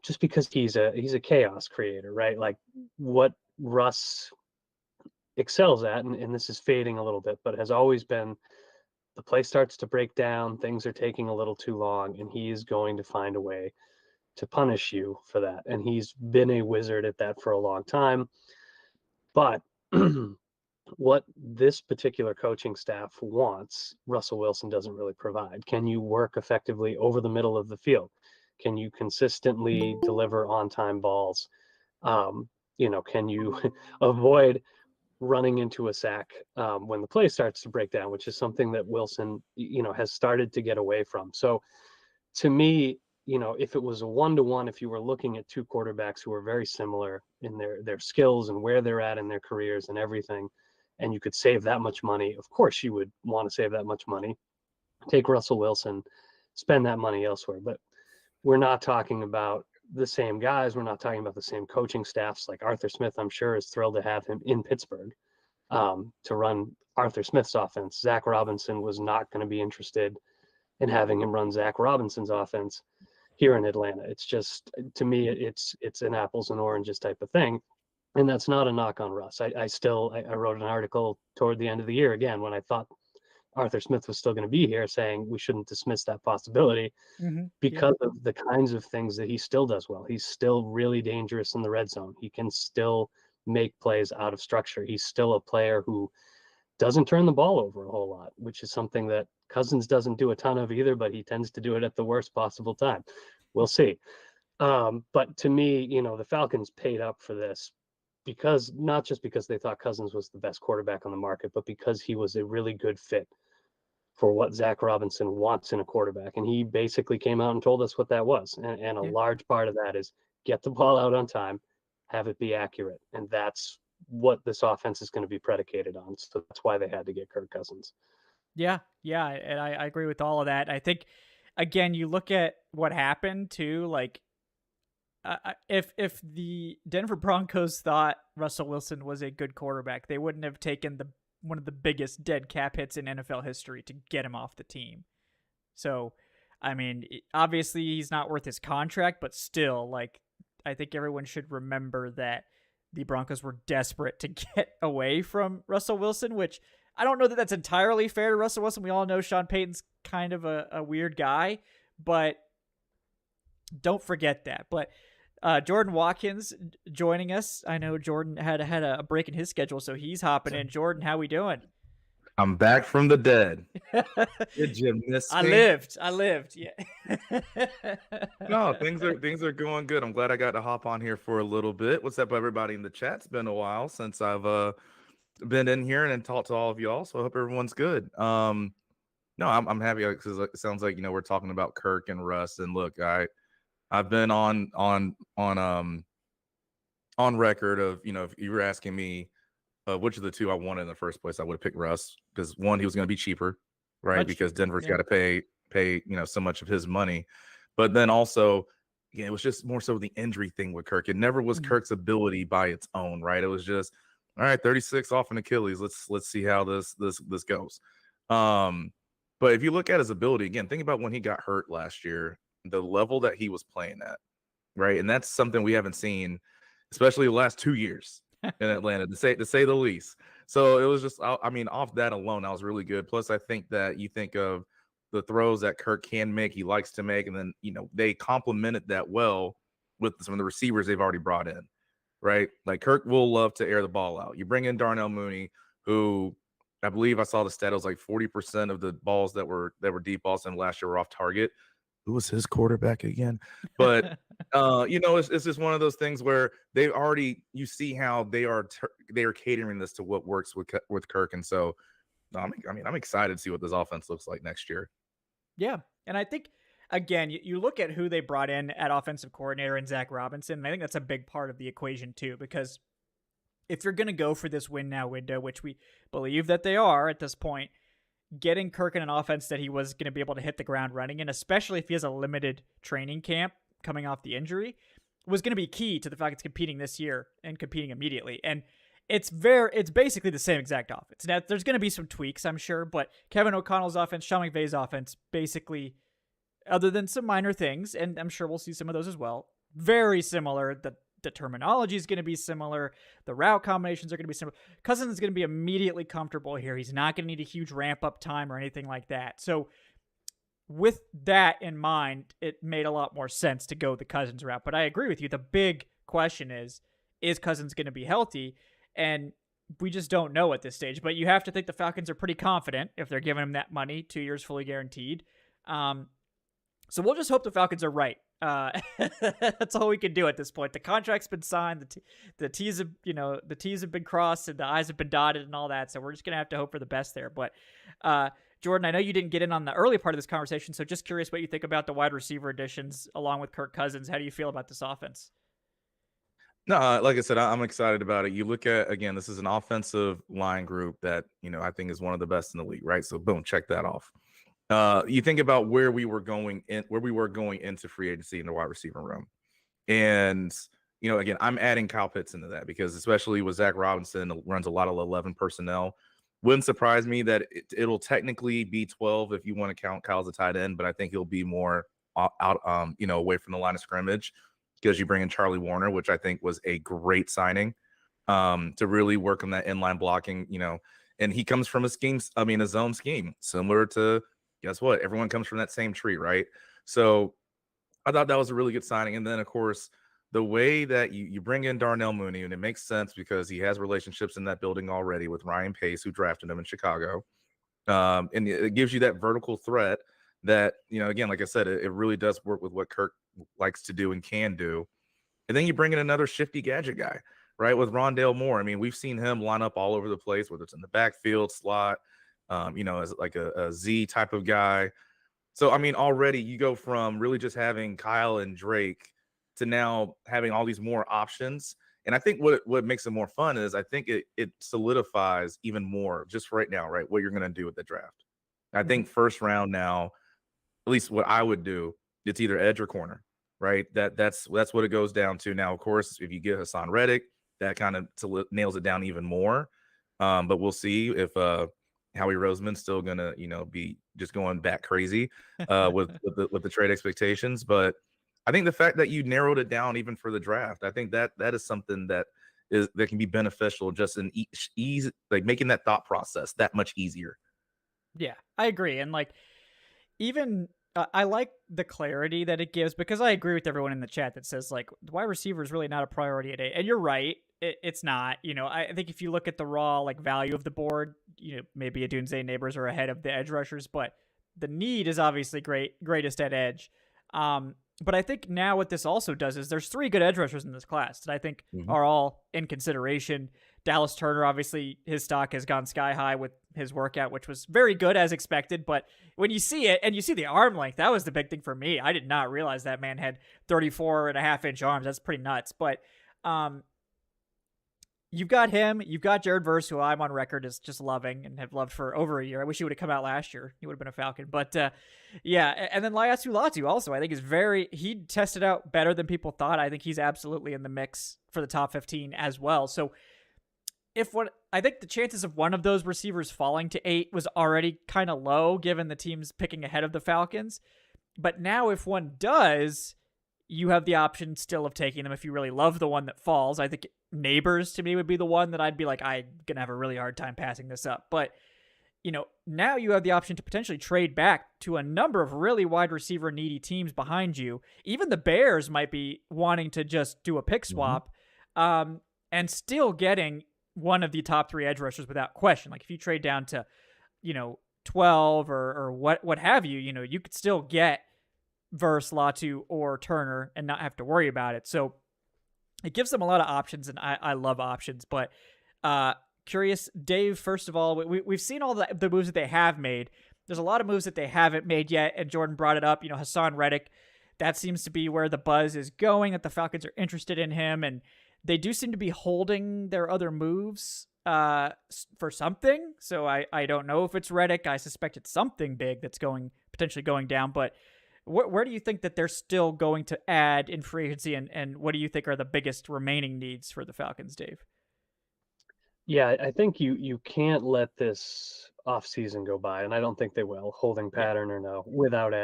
Speaker 3: Just because he's a chaos creator, right? Like what Russ excels at, and this is fading a little bit, but has always been, the play starts to break down, things are taking a little too long, and he is going to find a way to punish you for that. And he's been a wizard at that for a long time. But what this particular coaching staff wants, Russell Wilson doesn't really provide. Can you work effectively over the middle of the field? Can you consistently deliver on-time balls? Can you avoid running into a sack when the play starts to break down, which is something that Wilson, has started to get away from. So to me, if it was a 1-to-1, if you were looking at two quarterbacks who are very similar in their skills and where they're at in their careers and everything, and you could save that much money, of course you would want to save that much money. Take Russell Wilson, spend that money elsewhere. But we're not talking about the same guys. We're not talking about the same coaching staffs. Like Arthur Smith, I'm sure, is thrilled to have him in Pittsburgh to run Arthur Smith's offense. Zach Robinson was not going to be interested in having him run Zach Robinson's offense here in Atlanta. It's just, to me, it's an apples and oranges type of thing. And that's not a knock on Russ. I wrote an article toward the end of the year, again, when I thought Arthur Smith was still going to be here, saying we shouldn't dismiss that possibility because of the kinds of things that he still does well. He's still really dangerous in the red zone. He can still make plays out of structure. He's still a player who doesn't turn the ball over a whole lot, which is something that Cousins doesn't do a ton of either, but he tends to do it at the worst possible time. We'll see. But to me, the Falcons paid up for this because, not just because they thought Cousins was the best quarterback on the market, but because he was a really good fit for what Zach Robinson wants in a quarterback. And he basically came out and told us what that was. And a large part of that is get the ball out on time, have it be accurate. And that's what this offense is going to be predicated on. So that's why they had to get Kirk Cousins.
Speaker 1: Yeah. And I agree with all of that. I think, again, you look at what happened too, like, if the Denver Broncos thought Russell Wilson was a good quarterback, they wouldn't have taken one of the biggest dead cap hits in NFL history to get him off the team. So, I mean, obviously he's not worth his contract, but still, like, I think everyone should remember that the Broncos were desperate to get away from Russell Wilson, which I don't know that that's entirely fair to Russell Wilson. We all know Sean Payton's kind of a weird guy, but don't forget that. But Jordan Watkins joining us. I know Jordan had a break in his schedule, so he's hopping in. Jordan, how we doing?
Speaker 4: I'm back from the dead. Did you miss
Speaker 1: I
Speaker 4: me?
Speaker 1: lived. Yeah.
Speaker 4: No, things are going good. I'm glad I got to hop on here for a little bit. What's up, everybody in the chat? It's been a while since I've been in here and talked to all of y'all. So I hope everyone's good. No, I'm happy because it sounds like we're talking about Kirk and Russ. And look, I've been on record of if you were asking me which of the two I wanted in the first place, I would have picked Russ because one, he was going to be cheaper, right? Because Denver's got to pay so much of his money, but then also, it was just more so the injury thing with Kirk. It never was Kirk's ability by its own, right? It was just all right, 36 off an Achilles. Let's see how this goes. But if you look at his ability again, think about when he got hurt last year, the level that he was playing at, right? And that's something we haven't seen, especially the last 2 years in Atlanta, to say the least. So it was just, I mean, off that alone, that was really good. Plus, I think that you think of the throws that Kirk can make, he likes to make, and then they complemented that well with some of the receivers they've already brought in, right? Like Kirk will love to air the ball out. You bring in Darnell Mooney, who I believe I saw the stat, it was like 40% of the balls that were deep balls and last year were off target. Who was his quarterback again? But it's just one of those things where they already, you see how they are catering this to what works with Kirk, and so I'm excited to see what this offense looks like next year.
Speaker 1: Yeah, and I think again, you look at who they brought in at offensive coordinator and Zach Robinson, and I think that's a big part of the equation too, because if you're going to go for this win now window, which we believe that they are at this point, getting Kirk in an offense that he was going to be able to hit the ground running in, especially if he has a limited training camp coming off the injury, was going to be key to the Falcons competing this year and competing immediately. And it's basically the same exact offense. Now, there's going to be some tweaks, I'm sure, but Kevin O'Connell's offense, Sean McVay's offense, basically, other than some minor things, and I'm sure we'll see some of those as well, very similar. The terminology is going to be similar. The route combinations are going to be similar. Cousins is going to be immediately comfortable here. He's not going to need a huge ramp-up time or anything like that. So with that in mind, it made a lot more sense to go the Cousins route. But I agree with you. The big question is Cousins going to be healthy? And we just don't know at this stage. But you have to think the Falcons are pretty confident if they're giving him that money, 2 years fully guaranteed. So we'll just hope the Falcons are right. That's all we can do at this point. The contract's been signed. The T's have been crossed and the I's have been dotted and all that. So we're just gonna have to hope for the best there. But Jordan, I know you didn't get in on the early part of this conversation, so just curious what you think about the wide receiver additions along with Kirk Cousins. How do you feel about this offense?
Speaker 4: No, like I said, I'm excited about it. You look at, again, this is an offensive line group that I think is one of the best in the league, right? So boom, check that off. You think about where we were going into free agency in the wide receiver room. And, again, I'm adding Kyle Pitts into that because especially with Zach Robinson runs a lot of 11 personnel. Wouldn't surprise me that it'll technically be 12 if you want to count Kyle as a tight end, but I think he'll be more out, away from the line of scrimmage because you bring in Charlie Warner, which I think was a great signing to really work on that inline blocking, and he comes from a zone scheme, similar to, guess what? Everyone comes from that same tree, right? So I thought that was a really good signing. And then, of course, the way that you bring in Darnell Mooney, and it makes sense because he has relationships in that building already with Ryan Pace, who drafted him in Chicago. And it gives you that vertical threat that, again, like I said, it really does work with what Kirk likes to do and can do. And then you bring in another shifty gadget guy, right, with Rondale Moore. I mean, we've seen him line up all over the place, whether it's in the backfield, slot, as like a Z type of guy. So, I mean, already you go from really just having Kyle and Drake to now having all these more options. And I think what makes it more fun is I think it solidifies even more just right now, right, what you're going to do with the draft. I think first round now, at least what I would do, it's either edge or corner, right? That's what it goes down to. Now, of course, if you get Hassan Reddick, that kind of nails it down even more. But we'll see if Howie Roseman's still gonna, be just going back crazy with the trade expectations. But I think the fact that you narrowed it down even for the draft, I think that is something that can be beneficial just in ease, like making that thought process that much easier.
Speaker 1: Yeah, I agree. And even I like the clarity that it gives because I agree with everyone in the chat that says the wide receiver is really not a priority at 8. And you're right. It's not, I think if you look at the raw value of the board, maybe Adunze Neighbors are ahead of the edge rushers, but the need is obviously greatest at edge. But I think now what this also does is there's 3 good edge rushers in this class that I think are all in consideration. Dallas Turner, obviously, his stock has gone sky high with his workout, which was very good as expected. But when you see it and you see the arm length, that was the big thing for me. I did not realize that man had 34.5-inch arms. That's pretty nuts. But you've got him. You've got Jared Verse, who I'm on record as just loving and have loved for over a year. I wish he would have come out last year. He would have been a Falcon. But yeah, and then Laiatu Latu also, I think he tested out better than people thought. I think he's absolutely in the mix for the top 15 as well. So I think the chances of one of those receivers falling to 8 was already kind of low given the teams picking ahead of the Falcons. But now if one does, you have the option still of taking them if you really love the one that falls. I think Neighbors to me would be the one that I'd be like, I'm going to have a really hard time passing this up. But, now you have the option to potentially trade back to a number of really wide receiver needy teams behind you. Even the Bears might be wanting to just do a pick swap and still getting one of the top 3 edge rushers without question. Like if you trade down to, 12 or what have you, you could still get Verse, Latu, or Turner and not have to worry about it. So it gives them a lot of options, and I love options. But curious, Dave, first of all, we've seen all the moves that they have made. There's a lot of moves that they haven't made yet, and Jordan brought it up. Hassan Reddick, that seems to be where the buzz is going, that the Falcons are interested in him, and they do seem to be holding their other moves for something. So I don't know if it's Reddick. I suspect it's something big that's potentially going down, but where do you think that they're still going to add in free agency, and what do you think are the biggest remaining needs for the Falcons, Dave?
Speaker 3: Yeah, I think you can't let this offseason go by, and I don't think they will, holding pattern or no, without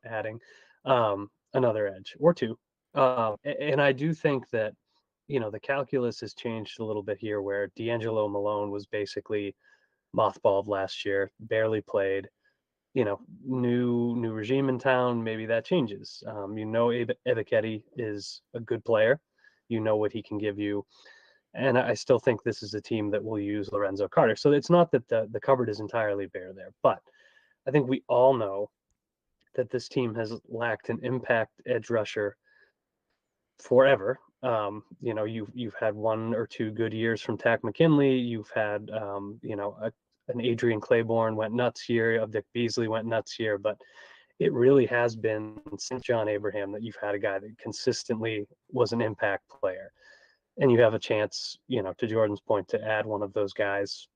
Speaker 3: adding another edge or 2. And I do think that, the calculus has changed a little bit here, where D'Angelo Malone was basically mothballed last year, barely played. New regime in town, maybe that changes. Ebiketie is a good player. What he can give you. And I still think this is a team that will use Lorenzo Carter. So it's not that the cupboard is entirely bare there, but I think we all know that this team has lacked an impact edge rusher forever. You've had 1 or 2 good years from Tack McKinley. You've had, an Adrian Claiborne went nuts here. Dick Beasley went nuts here, but it really has been since John Abraham that you've had a guy that consistently was an impact player. And you have a chance, to Jordan's point, to add one of those guys,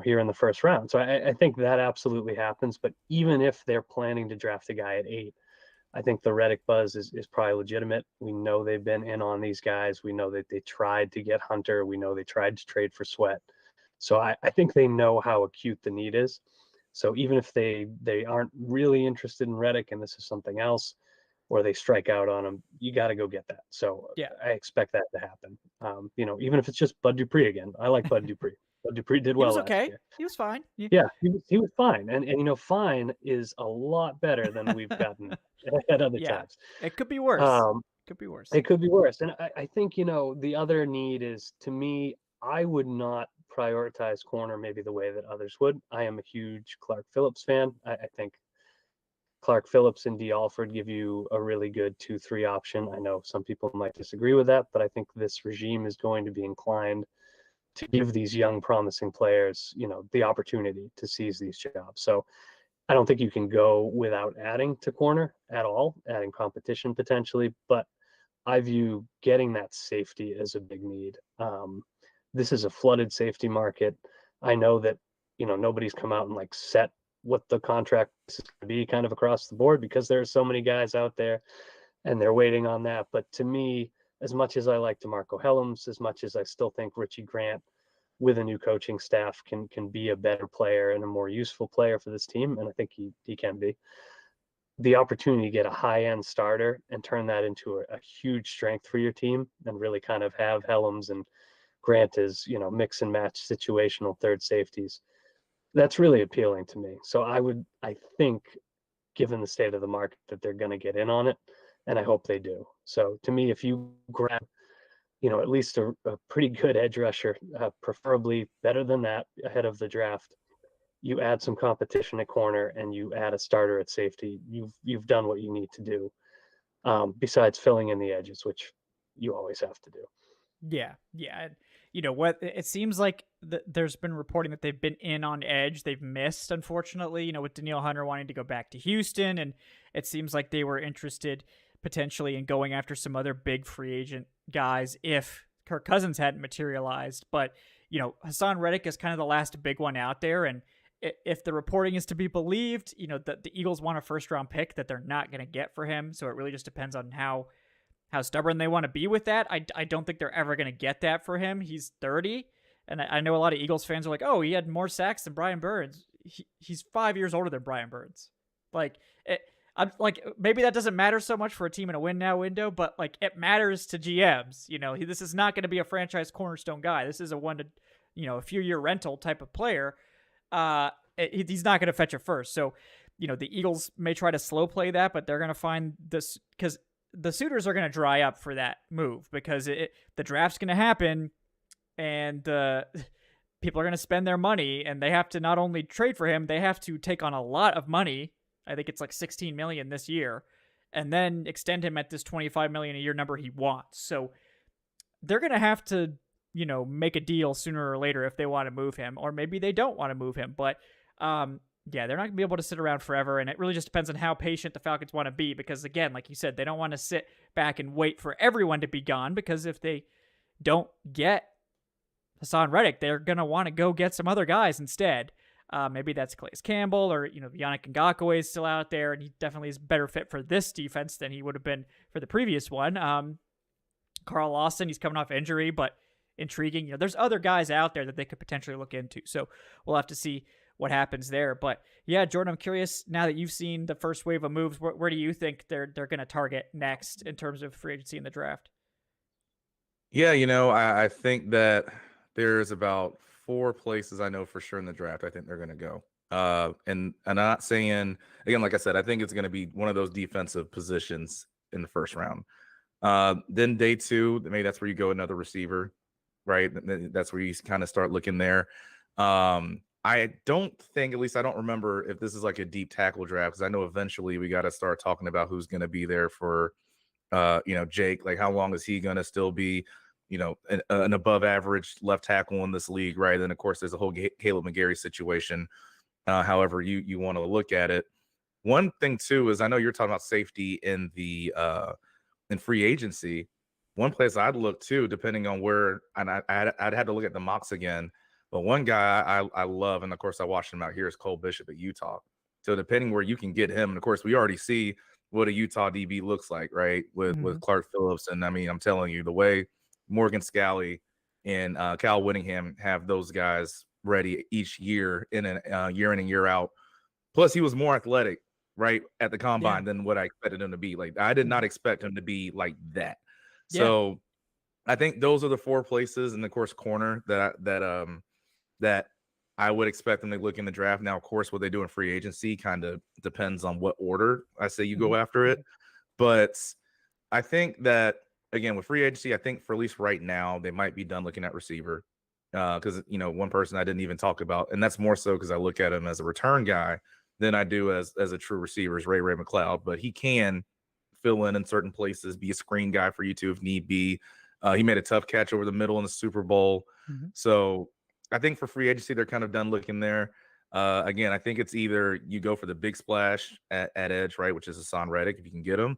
Speaker 3: here in the first round. So I think that absolutely happens. But even if they're planning to draft a guy at 8, I think the Reddick buzz is probably legitimate. We know they've been in on these guys. We know that they tried to get Hunter. We know they tried to trade for Sweat. So I think they know how acute the need is. So even if they aren't really interested in Reddick and this is something else, or they strike out on him, you got to go get that. So yeah, I expect that to happen. Even if it's just Bud Dupree again. I like Bud Dupree. Bud Dupree did well last year.
Speaker 1: He was fine.
Speaker 3: Yeah, he was fine. And fine is a lot better than we've gotten at other times.
Speaker 1: It could be worse.
Speaker 3: It could be worse. And I think, the other need is, to me, I would not prioritize corner maybe the way that others would. I am a huge Clark Phillips fan. I think Clark Phillips and D. Alford give you a really good 2-3 option. I know some people might disagree with that, but I think this regime is going to be inclined to give these young, promising players, the opportunity to seize these jobs. So I don't think you can go without adding to corner at all, adding competition potentially, but I view getting that safety as a big need. This is a flooded safety market. I know that, nobody's come out and set what the contract is going to be kind of across the board because there are so many guys out there and they're waiting on that. But to me, as much as I like DeMarco Helms, as much as I still think Richie Grant with a new coaching staff can be a better player and a more useful player for this team, and I think he can be, the opportunity to get a high-end starter and turn that into a huge strength for your team and really kind of have Helms and Grant as, mix and match situational third safeties. That's really appealing to me. So I think, given the state of the market, that they're going to get in on it, and I hope they do. So to me, if you grab at least a pretty good edge rusher, preferably better than that ahead of the draft. You add some competition at corner and you add a starter at safety. You've done what you need to do, besides filling in the edges, which you always have to do.
Speaker 1: Yeah. And you know what? It seems like there's been reporting that they've been in on edge. They've missed, unfortunately, with Danielle Hunter wanting to go back to Houston. And it seems like they were interested potentially in going after some other big free agent guys if Kirk Cousins hadn't materialized. But, Hassan Reddick is kind of the last big one out there. And if the reporting is to be believed, the Eagles want a first-round pick that they're not going to get for him. So it really just depends on how stubborn they want to be with that. I don't think they're ever going to get that for him. He's 30, and I know a lot of Eagles fans are like, oh, he had more sacks than Brian Burns. He's 5 years older than Brian Burns. I'm like, maybe that doesn't matter so much for a team in a win now window, but like it matters to GMs. This is not going to be a franchise cornerstone guy. This is a a few year rental type of player. He's not going to fetch a first. So, the Eagles may try to slow play that, but they're going to find this because the suitors are going to dry up for that move because the draft's going to happen and people are going to spend their money and they have to not only trade for him, they have to take on a lot of money. I think it's like $16 million this year and then extend him at this $25 million a year number he wants. So they're going to have to, make a deal sooner or later if they want to move him, or maybe they don't want to move him. But they're not going to be able to sit around forever, and it really just depends on how patient the Falcons want to be because, again, like you said, they don't want to sit back and wait for everyone to be gone because if they don't get Hassan Reddick, they're going to want to go get some other guys instead. Maybe that's Calais Campbell or, Yannick Ngakoue is still out there, and he definitely is a better fit for this defense than he would have been for the previous one. Carl Lawson, he's coming off injury, but intriguing. There's other guys out there that they could potentially look into, so we'll have to see what happens there. But yeah, Jordan, I'm curious now that you've seen the first wave of moves, where do you think they're going to target next in terms of free agency in the draft?
Speaker 4: Yeah, I think that there's about 4 places I know for sure in the draft I think they're going to go. And I'm not saying, again, like I said, I think it's going to be one of those defensive positions in the first round. Then day 2, maybe that's where you go another receiver, right? That's where you kind of start looking there. I don't think, at least I don't remember if this is like a deep tackle draft, because I know eventually we got to start talking about who's going to be there for, Jake. Like, how long is he going to still be, an above average left tackle in this league, right? And of course, there's a whole Caleb McGarry situation. However you want to look at it. One thing too is I know you're talking about safety in the in free agency. One place I'd look to, depending on where, and I'd had to look at the mocks again. But one guy I love, and of course I watched him out here, is Cole Bishop at Utah. So depending where you can get him, and of course we already see what a Utah DB looks like, right? With Clark Phillips, and I mean, I'm telling you, the way Morgan Scalley and Cal Whittingham have those guys ready each year in and year out. Plus, he was more athletic, right, at the combine than what I expected him to be. Like, I did not expect him to be like that. Yeah. So I think those are the 4 places, and of course, corner that I would expect them to look in the draft. Now, of course, what they do in free agency kind of depends on what order I say you go after it. But I think that, again, with free agency, I think for at least right now, they might be done looking at receiver. Because, one person I didn't even talk about, and that's more so because I look at him as a return guy than I do as a true receiver, is Ray McLeod. But he can fill in certain places, be a screen guy for you too if need be. He made a tough catch over the middle in the Super Bowl. So I think for free agency, they're kind of done looking there. Again, I think it's either you go for the big splash at edge, right, which is Hassan Reddick, if you can get him,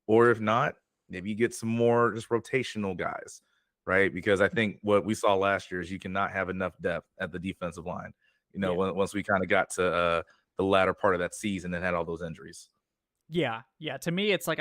Speaker 4: or if not, maybe you get some more just rotational guys, right? Because I think what we saw last year is you cannot have enough depth at the defensive line. Once we kind of got to the latter part of that season and had all those injuries.
Speaker 1: Yeah. To me, it's like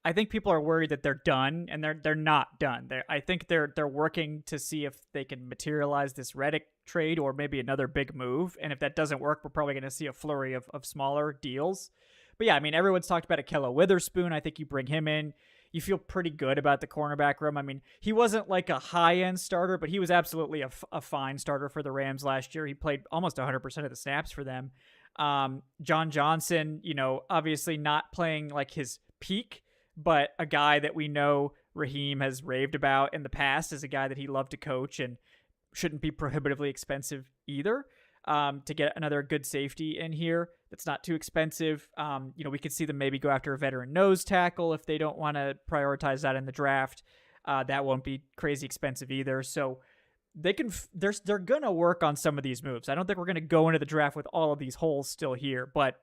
Speaker 1: I think people are worried that they're done, and they're not done. I think they're working to see if they can materialize this Reddick trade or maybe another big move. And if that doesn't work, we're probably going to see a flurry of smaller deals. But yeah, I mean, everyone's talked about Ahkello Witherspoon. I think you bring him in, you feel pretty good about the cornerback room. I mean, he wasn't like a high-end starter, but he was absolutely a fine starter for the Rams last year. He played almost 100% of the snaps for them. John Johnson, obviously not playing like his peak, but a guy that we know Raheem has raved about in the past as a guy that he loved to coach and shouldn't be prohibitively expensive either. To get another good safety in here that's not too expensive. We could see them maybe go after a veteran nose tackle if they don't want to prioritize that in the draft. That won't be crazy expensive either. So they're gonna work on some of these moves. I don't think we're gonna go into the draft with all of these holes still here, but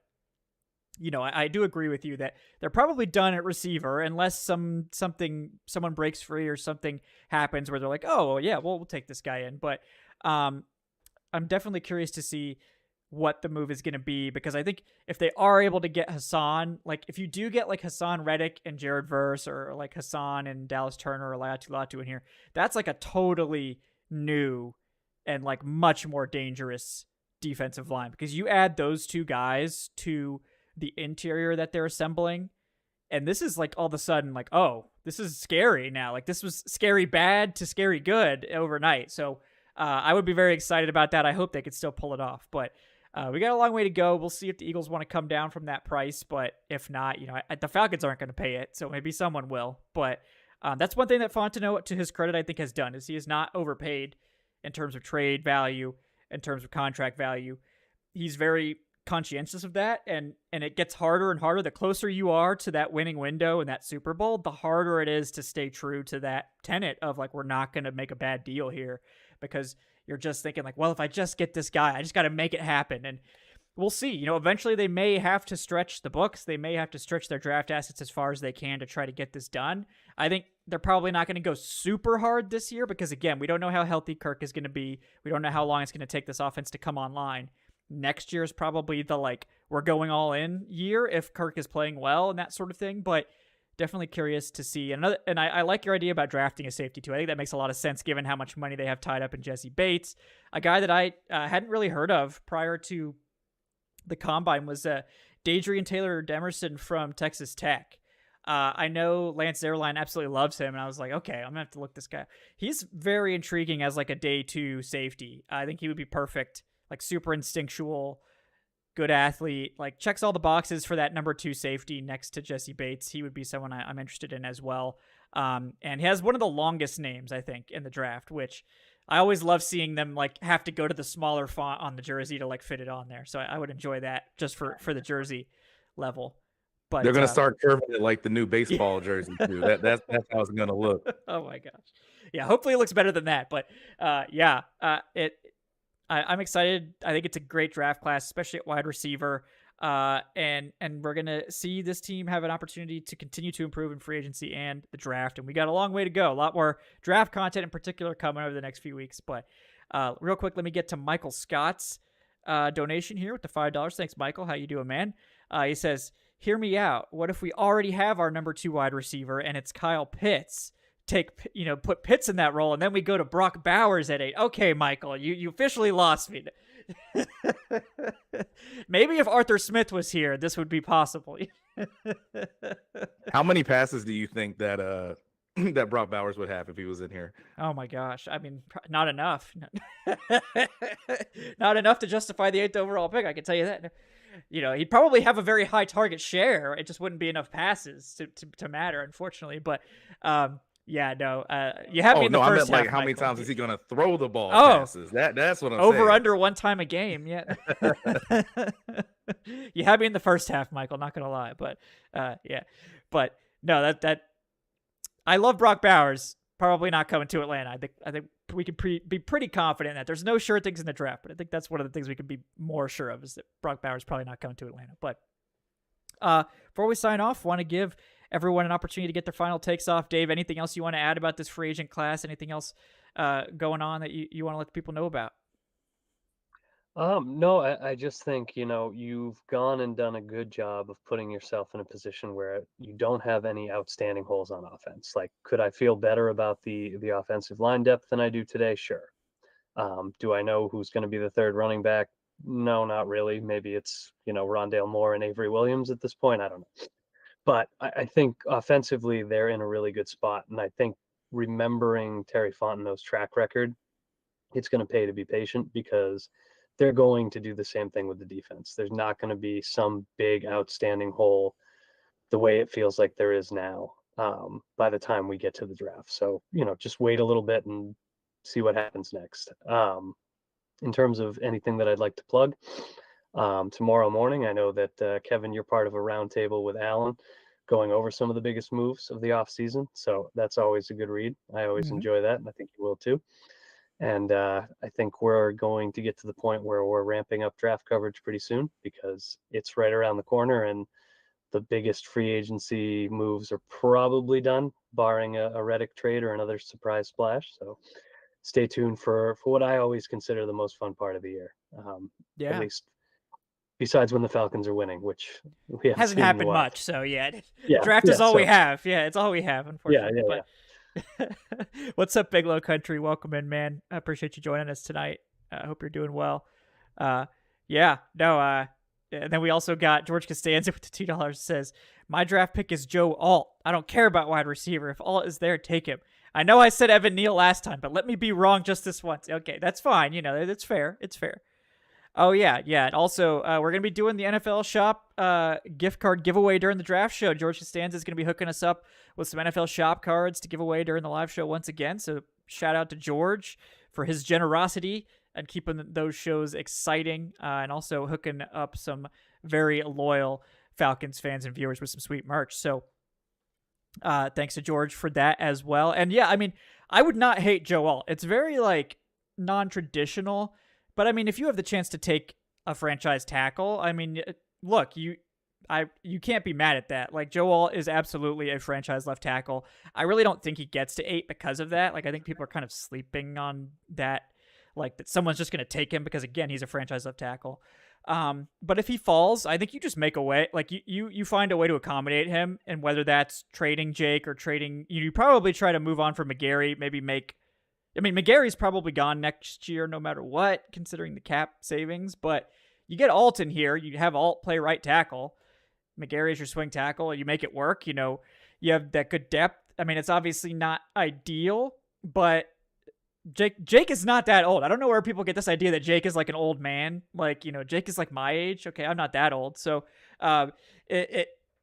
Speaker 1: I do agree with you that they're probably done at receiver unless someone breaks free or something happens where they're like, oh yeah, we'll take this guy in. But I'm definitely curious to see what the move is going to be, because I think if they are able to get Hassan, like if you do get like Hassan Reddick and Jared Verse, or like Hassan and Dallas Turner or Latu in here, that's like a totally new and like much more dangerous defensive line, because you add those two guys to the interior that they're assembling, and this is like all of a sudden like, oh, this is scary now. Like this was scary bad to scary good overnight. So I would be very excited about that. I hope they could still pull it off, but we got a long way to go. We'll see if the Eagles want to come down from that price, but if not, the Falcons aren't going to pay it, so maybe someone will. But that's one thing that Fontenot, to his credit, I think has done, is he is not overpaid in terms of trade value, in terms of contract value. He's very conscientious of that, and it gets harder and harder. The closer you are to that winning window in that Super Bowl, the harder it is to stay true to that tenet of like, we're not going to make a bad deal here, because you're just thinking like, well, if I just get this guy, I just got to make it happen. And we'll see. Eventually they may have to stretch the books. They may have to stretch their draft assets as far as they can to try to get this done. I think they're probably not going to go super hard this year because, again, we don't know how healthy Kirk is going to be. We don't know how long it's going to take this offense to come online. Next year is probably the like, we're going all in year if Kirk is playing well and that sort of thing. But definitely curious to see. And I like your idea about drafting a safety too. I think that makes a lot of sense given how much money they have tied up in Jesse Bates. A guy that I hadn't really heard of prior to the combine was Dadrian Taylor Demerson from Texas Tech. I know Lance Zierlein absolutely loves him, and I was like, okay, I'm gonna have to look this guy up. He's very intriguing as like a day two safety. I think he would be perfect, like super instinctual, good athlete, like checks all the boxes for that number two safety next to Jesse Bates. He would be someone I'm interested in as well. And he has one of the longest names, I think, in the draft, which I always love seeing them like have to go to the smaller font on the jersey to like fit it on there. So I would enjoy that just for the jersey level. But
Speaker 4: they're going to start curving it like the new baseball jersey too. That's how it's going to look.
Speaker 1: Oh my gosh. Yeah. Hopefully it looks better than that. But I'm excited. I think it's a great draft class, especially at wide receiver. And we're going to see this team have an opportunity to continue to improve in free agency and the draft. And we got a long way to go. A lot more draft content in particular coming over the next few weeks. But real quick, let me get to Michael Scott's donation here with the $5. Thanks, Michael. How you doing, man? He says, hear me out. What if we already have our number 2 wide receiver and it's Kyle Pitts? Put Pitts in that role, and then we go to Brock Bowers at 8. Okay, Michael, you officially lost me. Maybe if Arthur Smith was here, this would be possible.
Speaker 4: How many passes do you think that that Brock Bowers would have if he was in here?
Speaker 1: Oh my gosh. I mean, not enough. Not enough to justify the 8th overall pick, I can tell you that. He'd probably have a very high target share. It just wouldn't be enough passes to matter, unfortunately. But yeah, no. You have me in the first
Speaker 4: I meant like
Speaker 1: half,
Speaker 4: how many
Speaker 1: Michael.
Speaker 4: times is he going to throw the ball passes? That's what I'm saying.
Speaker 1: Over under one time a game, yeah. You had me in the first half, Michael. Not gonna lie, but yeah. But no, that I love Brock Bowers. Probably not coming to Atlanta. I think we could be pretty confident that there's no sure things in the draft, but I think that's one of the things we could be more sure of is that Brock Bowers probably not coming to Atlanta. But before we sign off, want to give everyone an opportunity to get their final takes off. Dave, anything else you want to add about this free agent class? Anything else going on that you want to let the people know about?
Speaker 3: No, I just think, you've gone and done a good job of putting yourself in a position where you don't have any outstanding holes on offense. Like, could I feel better about the offensive line depth than I do today? Sure. Do I know who's going to be the third running back? No, not really. Maybe it's, Rondale Moore and Avery Williams at this point. I don't know. But I think offensively, they're in a really good spot. And I think remembering Terry Fontenot's track record, it's going to pay to be patient because they're going to do the same thing with the defense. There's not going to be some big outstanding hole the way it feels like there is now. by the time we get to the draft. So, just wait a little bit and see what happens next. In terms of anything that I'd like to plug, tomorrow morning, I know that Kevin, you're part of a roundtable with Alan going over some of the biggest moves of the off season. So that's always a good read. I always enjoy that, and I think you will too. And I think we're going to get to the point where we're ramping up draft coverage pretty soon because it's right around the corner, and the biggest free agency moves are probably done, barring a Reddick trade or another surprise splash. So stay tuned for what I always consider the most fun part of the year. At least besides when the Falcons are winning, which we
Speaker 1: hasn't happened much. So draft is all we have. Yeah, it's all we have, unfortunately. What's up, Big Low Country? Welcome in, man. I appreciate you joining us tonight. I hope you're doing well. And then we also got George Costanza with the $2 says, my draft pick is Joe Alt. I don't care about wide receiver. If Alt is there, take him. I know I said Evan Neal last time, but let me be wrong just this once. Okay, that's fine. That's fair. It's fair. Oh, yeah. And also, we're going to be doing the NFL Shop gift card giveaway during the draft show. George Costanza is going to be hooking us up with some NFL Shop cards to give away during the live show once again. So shout out to George for his generosity and keeping those shows exciting, and also hooking up some very loyal Falcons fans and viewers with some sweet merch. So thanks to George for that as well. And I would not hate Joe Alt. It's very non-traditional, but if you have the chance to take a franchise tackle, look, you can't be mad at that. Joe Alt is absolutely a franchise left tackle. I really don't think he gets to 8 because of that. I think people are kind of sleeping on that. That someone's just going to take him because, again, he's a franchise left tackle. But if he falls, I think you just make a way. You find a way to accommodate him, and whether that's trading Jake or trading, you probably try to move on from McGarry. Maybe McGarry's probably gone next year, no matter what, considering the cap savings. But you get Alt in here, you have Alt play right tackle. McGarry is your swing tackle. You make it work. You have that good depth. It's obviously not ideal, but Jake is not that old. I don't know where people get this idea that Jake is an old man. Jake is my age. Okay, I'm not that old. So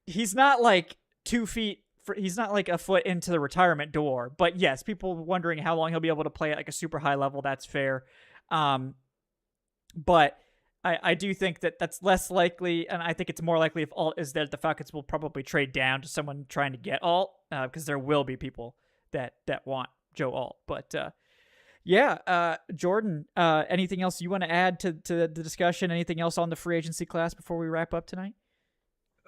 Speaker 1: he's not 2 feet. He's not a foot into the retirement door. But yes, people wondering how long he'll be able to play at a super high level. That's fair. But I do think that that's less likely, and I think it's more likely if Alt is there, the Falcons will probably trade down to someone trying to get Alt, because there will be people that want Joe Alt. But Jordan, anything else you want to add to the discussion? Anything else on the free agency class before we wrap up tonight?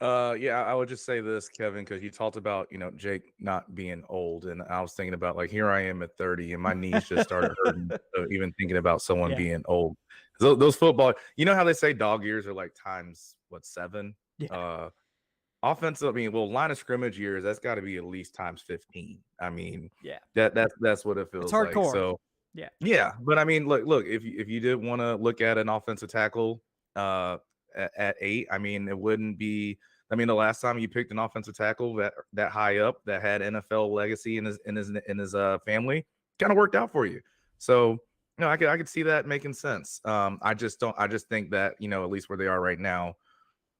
Speaker 4: I would just say this, Kevin, because you talked about, Jake not being old, and I was thinking about here I am at 30 and my knees just started hurting. So even thinking about someone being old, those football, how they say dog years are times 7?
Speaker 1: Yeah.
Speaker 4: Offensive, line of scrimmage years, that's got to be at least times 15.
Speaker 1: Yeah,
Speaker 4: that's what it feels
Speaker 1: it's hardcore.
Speaker 4: like. So yeah. But look, if you did want to look at an offensive tackle at 8, it wouldn't be. The last time you picked an offensive tackle that high up that had NFL legacy in his family, kind of worked out for you. So I could see that making sense. I just think that at least where they are right now,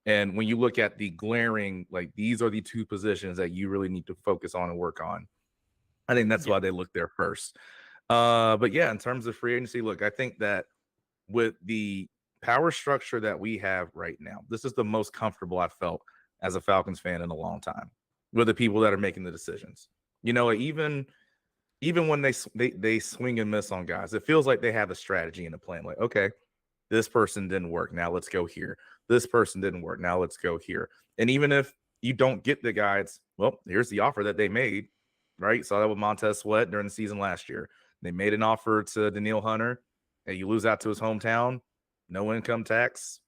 Speaker 4: and when you look at the glaring, these are the 2 positions that you really need to focus on and work on. I think that's why they look there first. But in terms of free agency, look, I think that with the power structure that we have right now, this is the most comfortable I've felt as a Falcons fan in a long time with the people that are making the decisions. Even when they swing and miss on guys, it feels like they have a strategy and a plan. Okay, this person didn't work. Now let's go here. This person didn't work. Now let's go here. And even if you don't get the guys, well, here's the offer that they made, right? Saw that with Montez Sweat during the season last year. They made an offer to Daniil Hunter, and you lose out to his hometown, no income tax,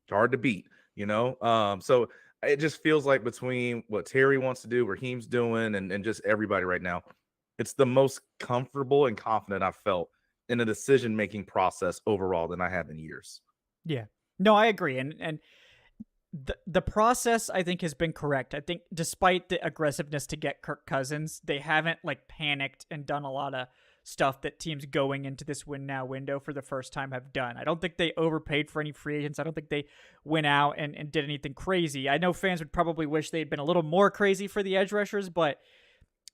Speaker 4: it's hard to beat, So it just feels like between what Terry wants to do, Raheem's doing, and just everybody right now, it's the most comfortable and confident I've felt in a decision-making process overall than I have in years.
Speaker 1: Yeah. No, I agree. And the process, I think, has been correct. I think despite the aggressiveness to get Kirk Cousins, they haven't panicked and done a lot of stuff that teams going into this win now window for the first time have done. I don't think they overpaid for any free agents. I don't think they went out and did anything crazy. I know fans would probably wish they'd been a little more crazy for the edge rushers, but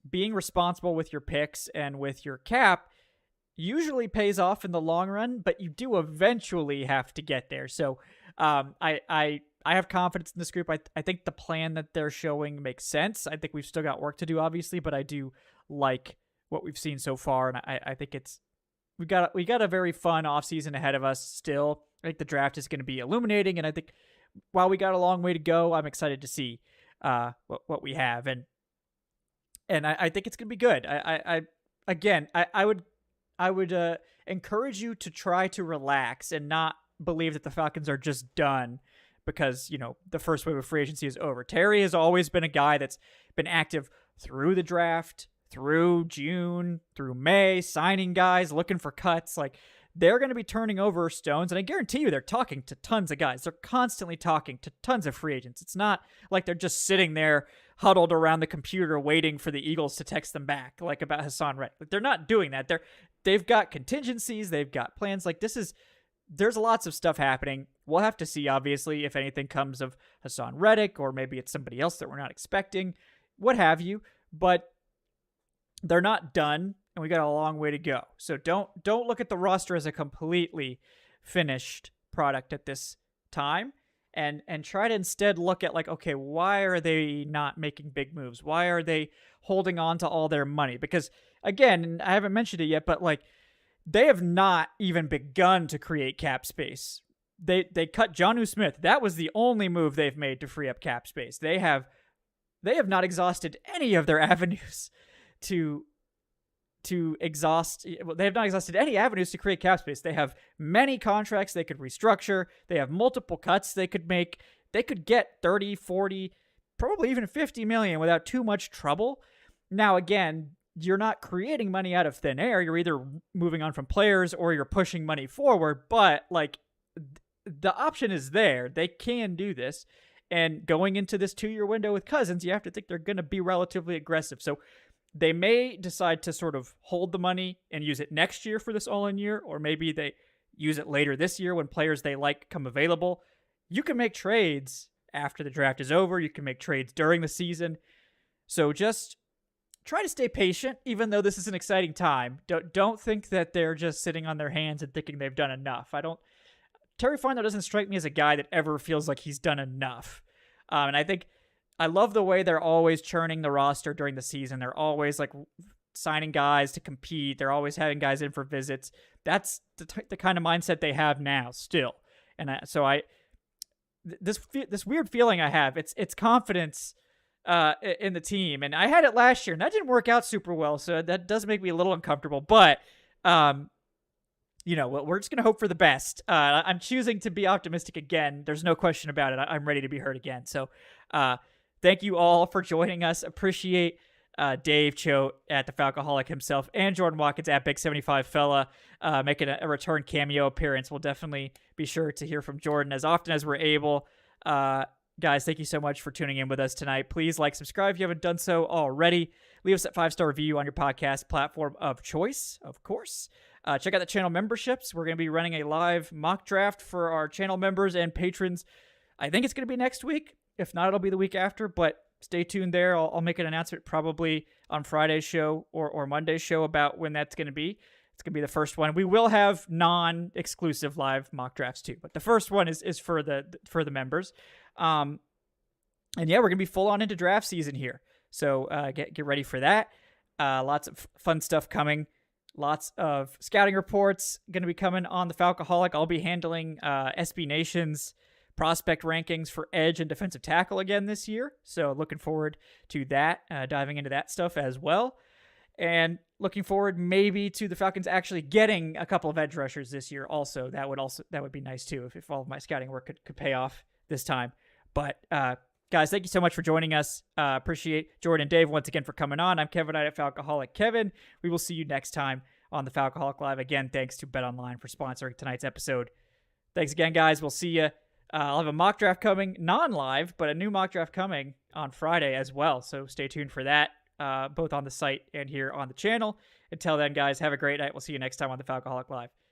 Speaker 1: being responsible with your picks and with your cap usually pays off in the long run, but you do eventually have to get there. So I have confidence in this group. I think the plan that they're showing makes sense. I think we've still got work to do, obviously, but I do like what we've seen so far, and I think we got a very fun offseason ahead of us still. I think the draft is going to be illuminating, and I think while we got a long way to go, I'm excited to see what we have, and I think it's going to be good. I would encourage you to try to relax and not believe that the Falcons are just done because, the first wave of free agency is over. Terry has always been a guy that's been active through the draft, through June, through May, signing guys, looking for cuts. Like, they're going to be turning over stones, and I guarantee you they're talking to tons of guys. They're constantly talking to tons of free agents. It's not like they're just sitting there huddled around the computer waiting for the Eagles to text them back, like about Hassan Reddick. Like, they're not doing that. They've got contingencies. They've got plans. Like, there's lots of stuff happening. We'll have to see, obviously, if anything comes of Hassan Reddick, or maybe it's somebody else that we're not expecting, what have you. But they're not done, and we got a long way to go. So don't look at the roster as a completely finished product at this time, and try to instead look at, like, okay, why are they not making big moves? Why are they holding on to all their money? Because, again, I haven't mentioned it yet, but, like, they have not even begun to create cap space. They cut Jonnu Smith. That was the only move they've made to free up cap space. They have not exhausted any of their avenues to exhaust. They have not exhausted any avenues to create cap space. They have many contracts they could restructure. They have multiple cuts they could make. They could get 30, 40, probably even 50 million without too much trouble. Now, again, you're not creating money out of thin air. You're either moving on from players or you're pushing money forward, but, like, the option is there. They can do this. And going into this 2-year window with Cousins, you have to think they're going to be relatively aggressive. So they may decide to sort of hold the money and use it next year for this all-in year, or maybe they use it later this year when players they like come available. You can make trades after the draft is over. You can make trades during the season. So just try to stay patient, even though this is an exciting time. Don't think that they're just sitting on their hands and thinking they've done enough. Terry Fontenot doesn't strike me as a guy that ever feels like he's done enough. And I love the way they're always churning the roster during the season. They're always, like, signing guys to compete. They're always having guys in for visits. That's the kind of mindset they have now still. And this weird feeling I have, it's confidence in the team. And I had it last year, and that didn't work out super well, so that does make me a little uncomfortable. But we're just going to hope for the best. I'm choosing to be optimistic again. There's no question about it. I'm ready to be heard again. So thank you all for joining us. Appreciate Dave Choate at the Falcoholic himself and Jordan Watkins at Big75 making a return cameo appearance. We'll definitely be sure to hear from Jordan as often as we're able. Guys, thank you so much for tuning in with us tonight. Please like, subscribe if you haven't done so already. Leave us a 5-star review on your podcast platform of choice, of course. Check out the channel memberships. We're going to be running a live mock draft for our channel members and patrons. I think it's going to be next week. If not, it'll be the week after, but stay tuned there. I'll make an announcement probably on Friday's show or Monday's show about when that's going to be. It's going to be the first one. We will have non-exclusive live mock drafts too, but the first one is for the members. And yeah, we're going to be full on into draft season here. So get ready for that. Lots of fun stuff coming. Lots of scouting reports going to be coming on the Falcoholic. I'll be handling SB Nation's prospect rankings for edge and defensive tackle again this year. So looking forward to that, diving into that stuff as well. And looking forward maybe to the Falcons actually getting a couple of edge rushers this year also. That would be nice too if all of my scouting work could pay off this time. But guys, thank you so much for joining us. Appreciate Jordan and Dave once again for coming on. I'm Kevin Knight at Falcoholic Kevin. We will see you next time on the Falcoholic Live. Again, thanks to BetOnline for sponsoring tonight's episode. Thanks again, guys. We'll see you. I'll have a mock draft coming, non-live, but a new mock draft coming on Friday as well. So stay tuned for that. both on the site and here on the channel. Until then, guys, have a great night. We'll see you next time on the Falcoholic Live.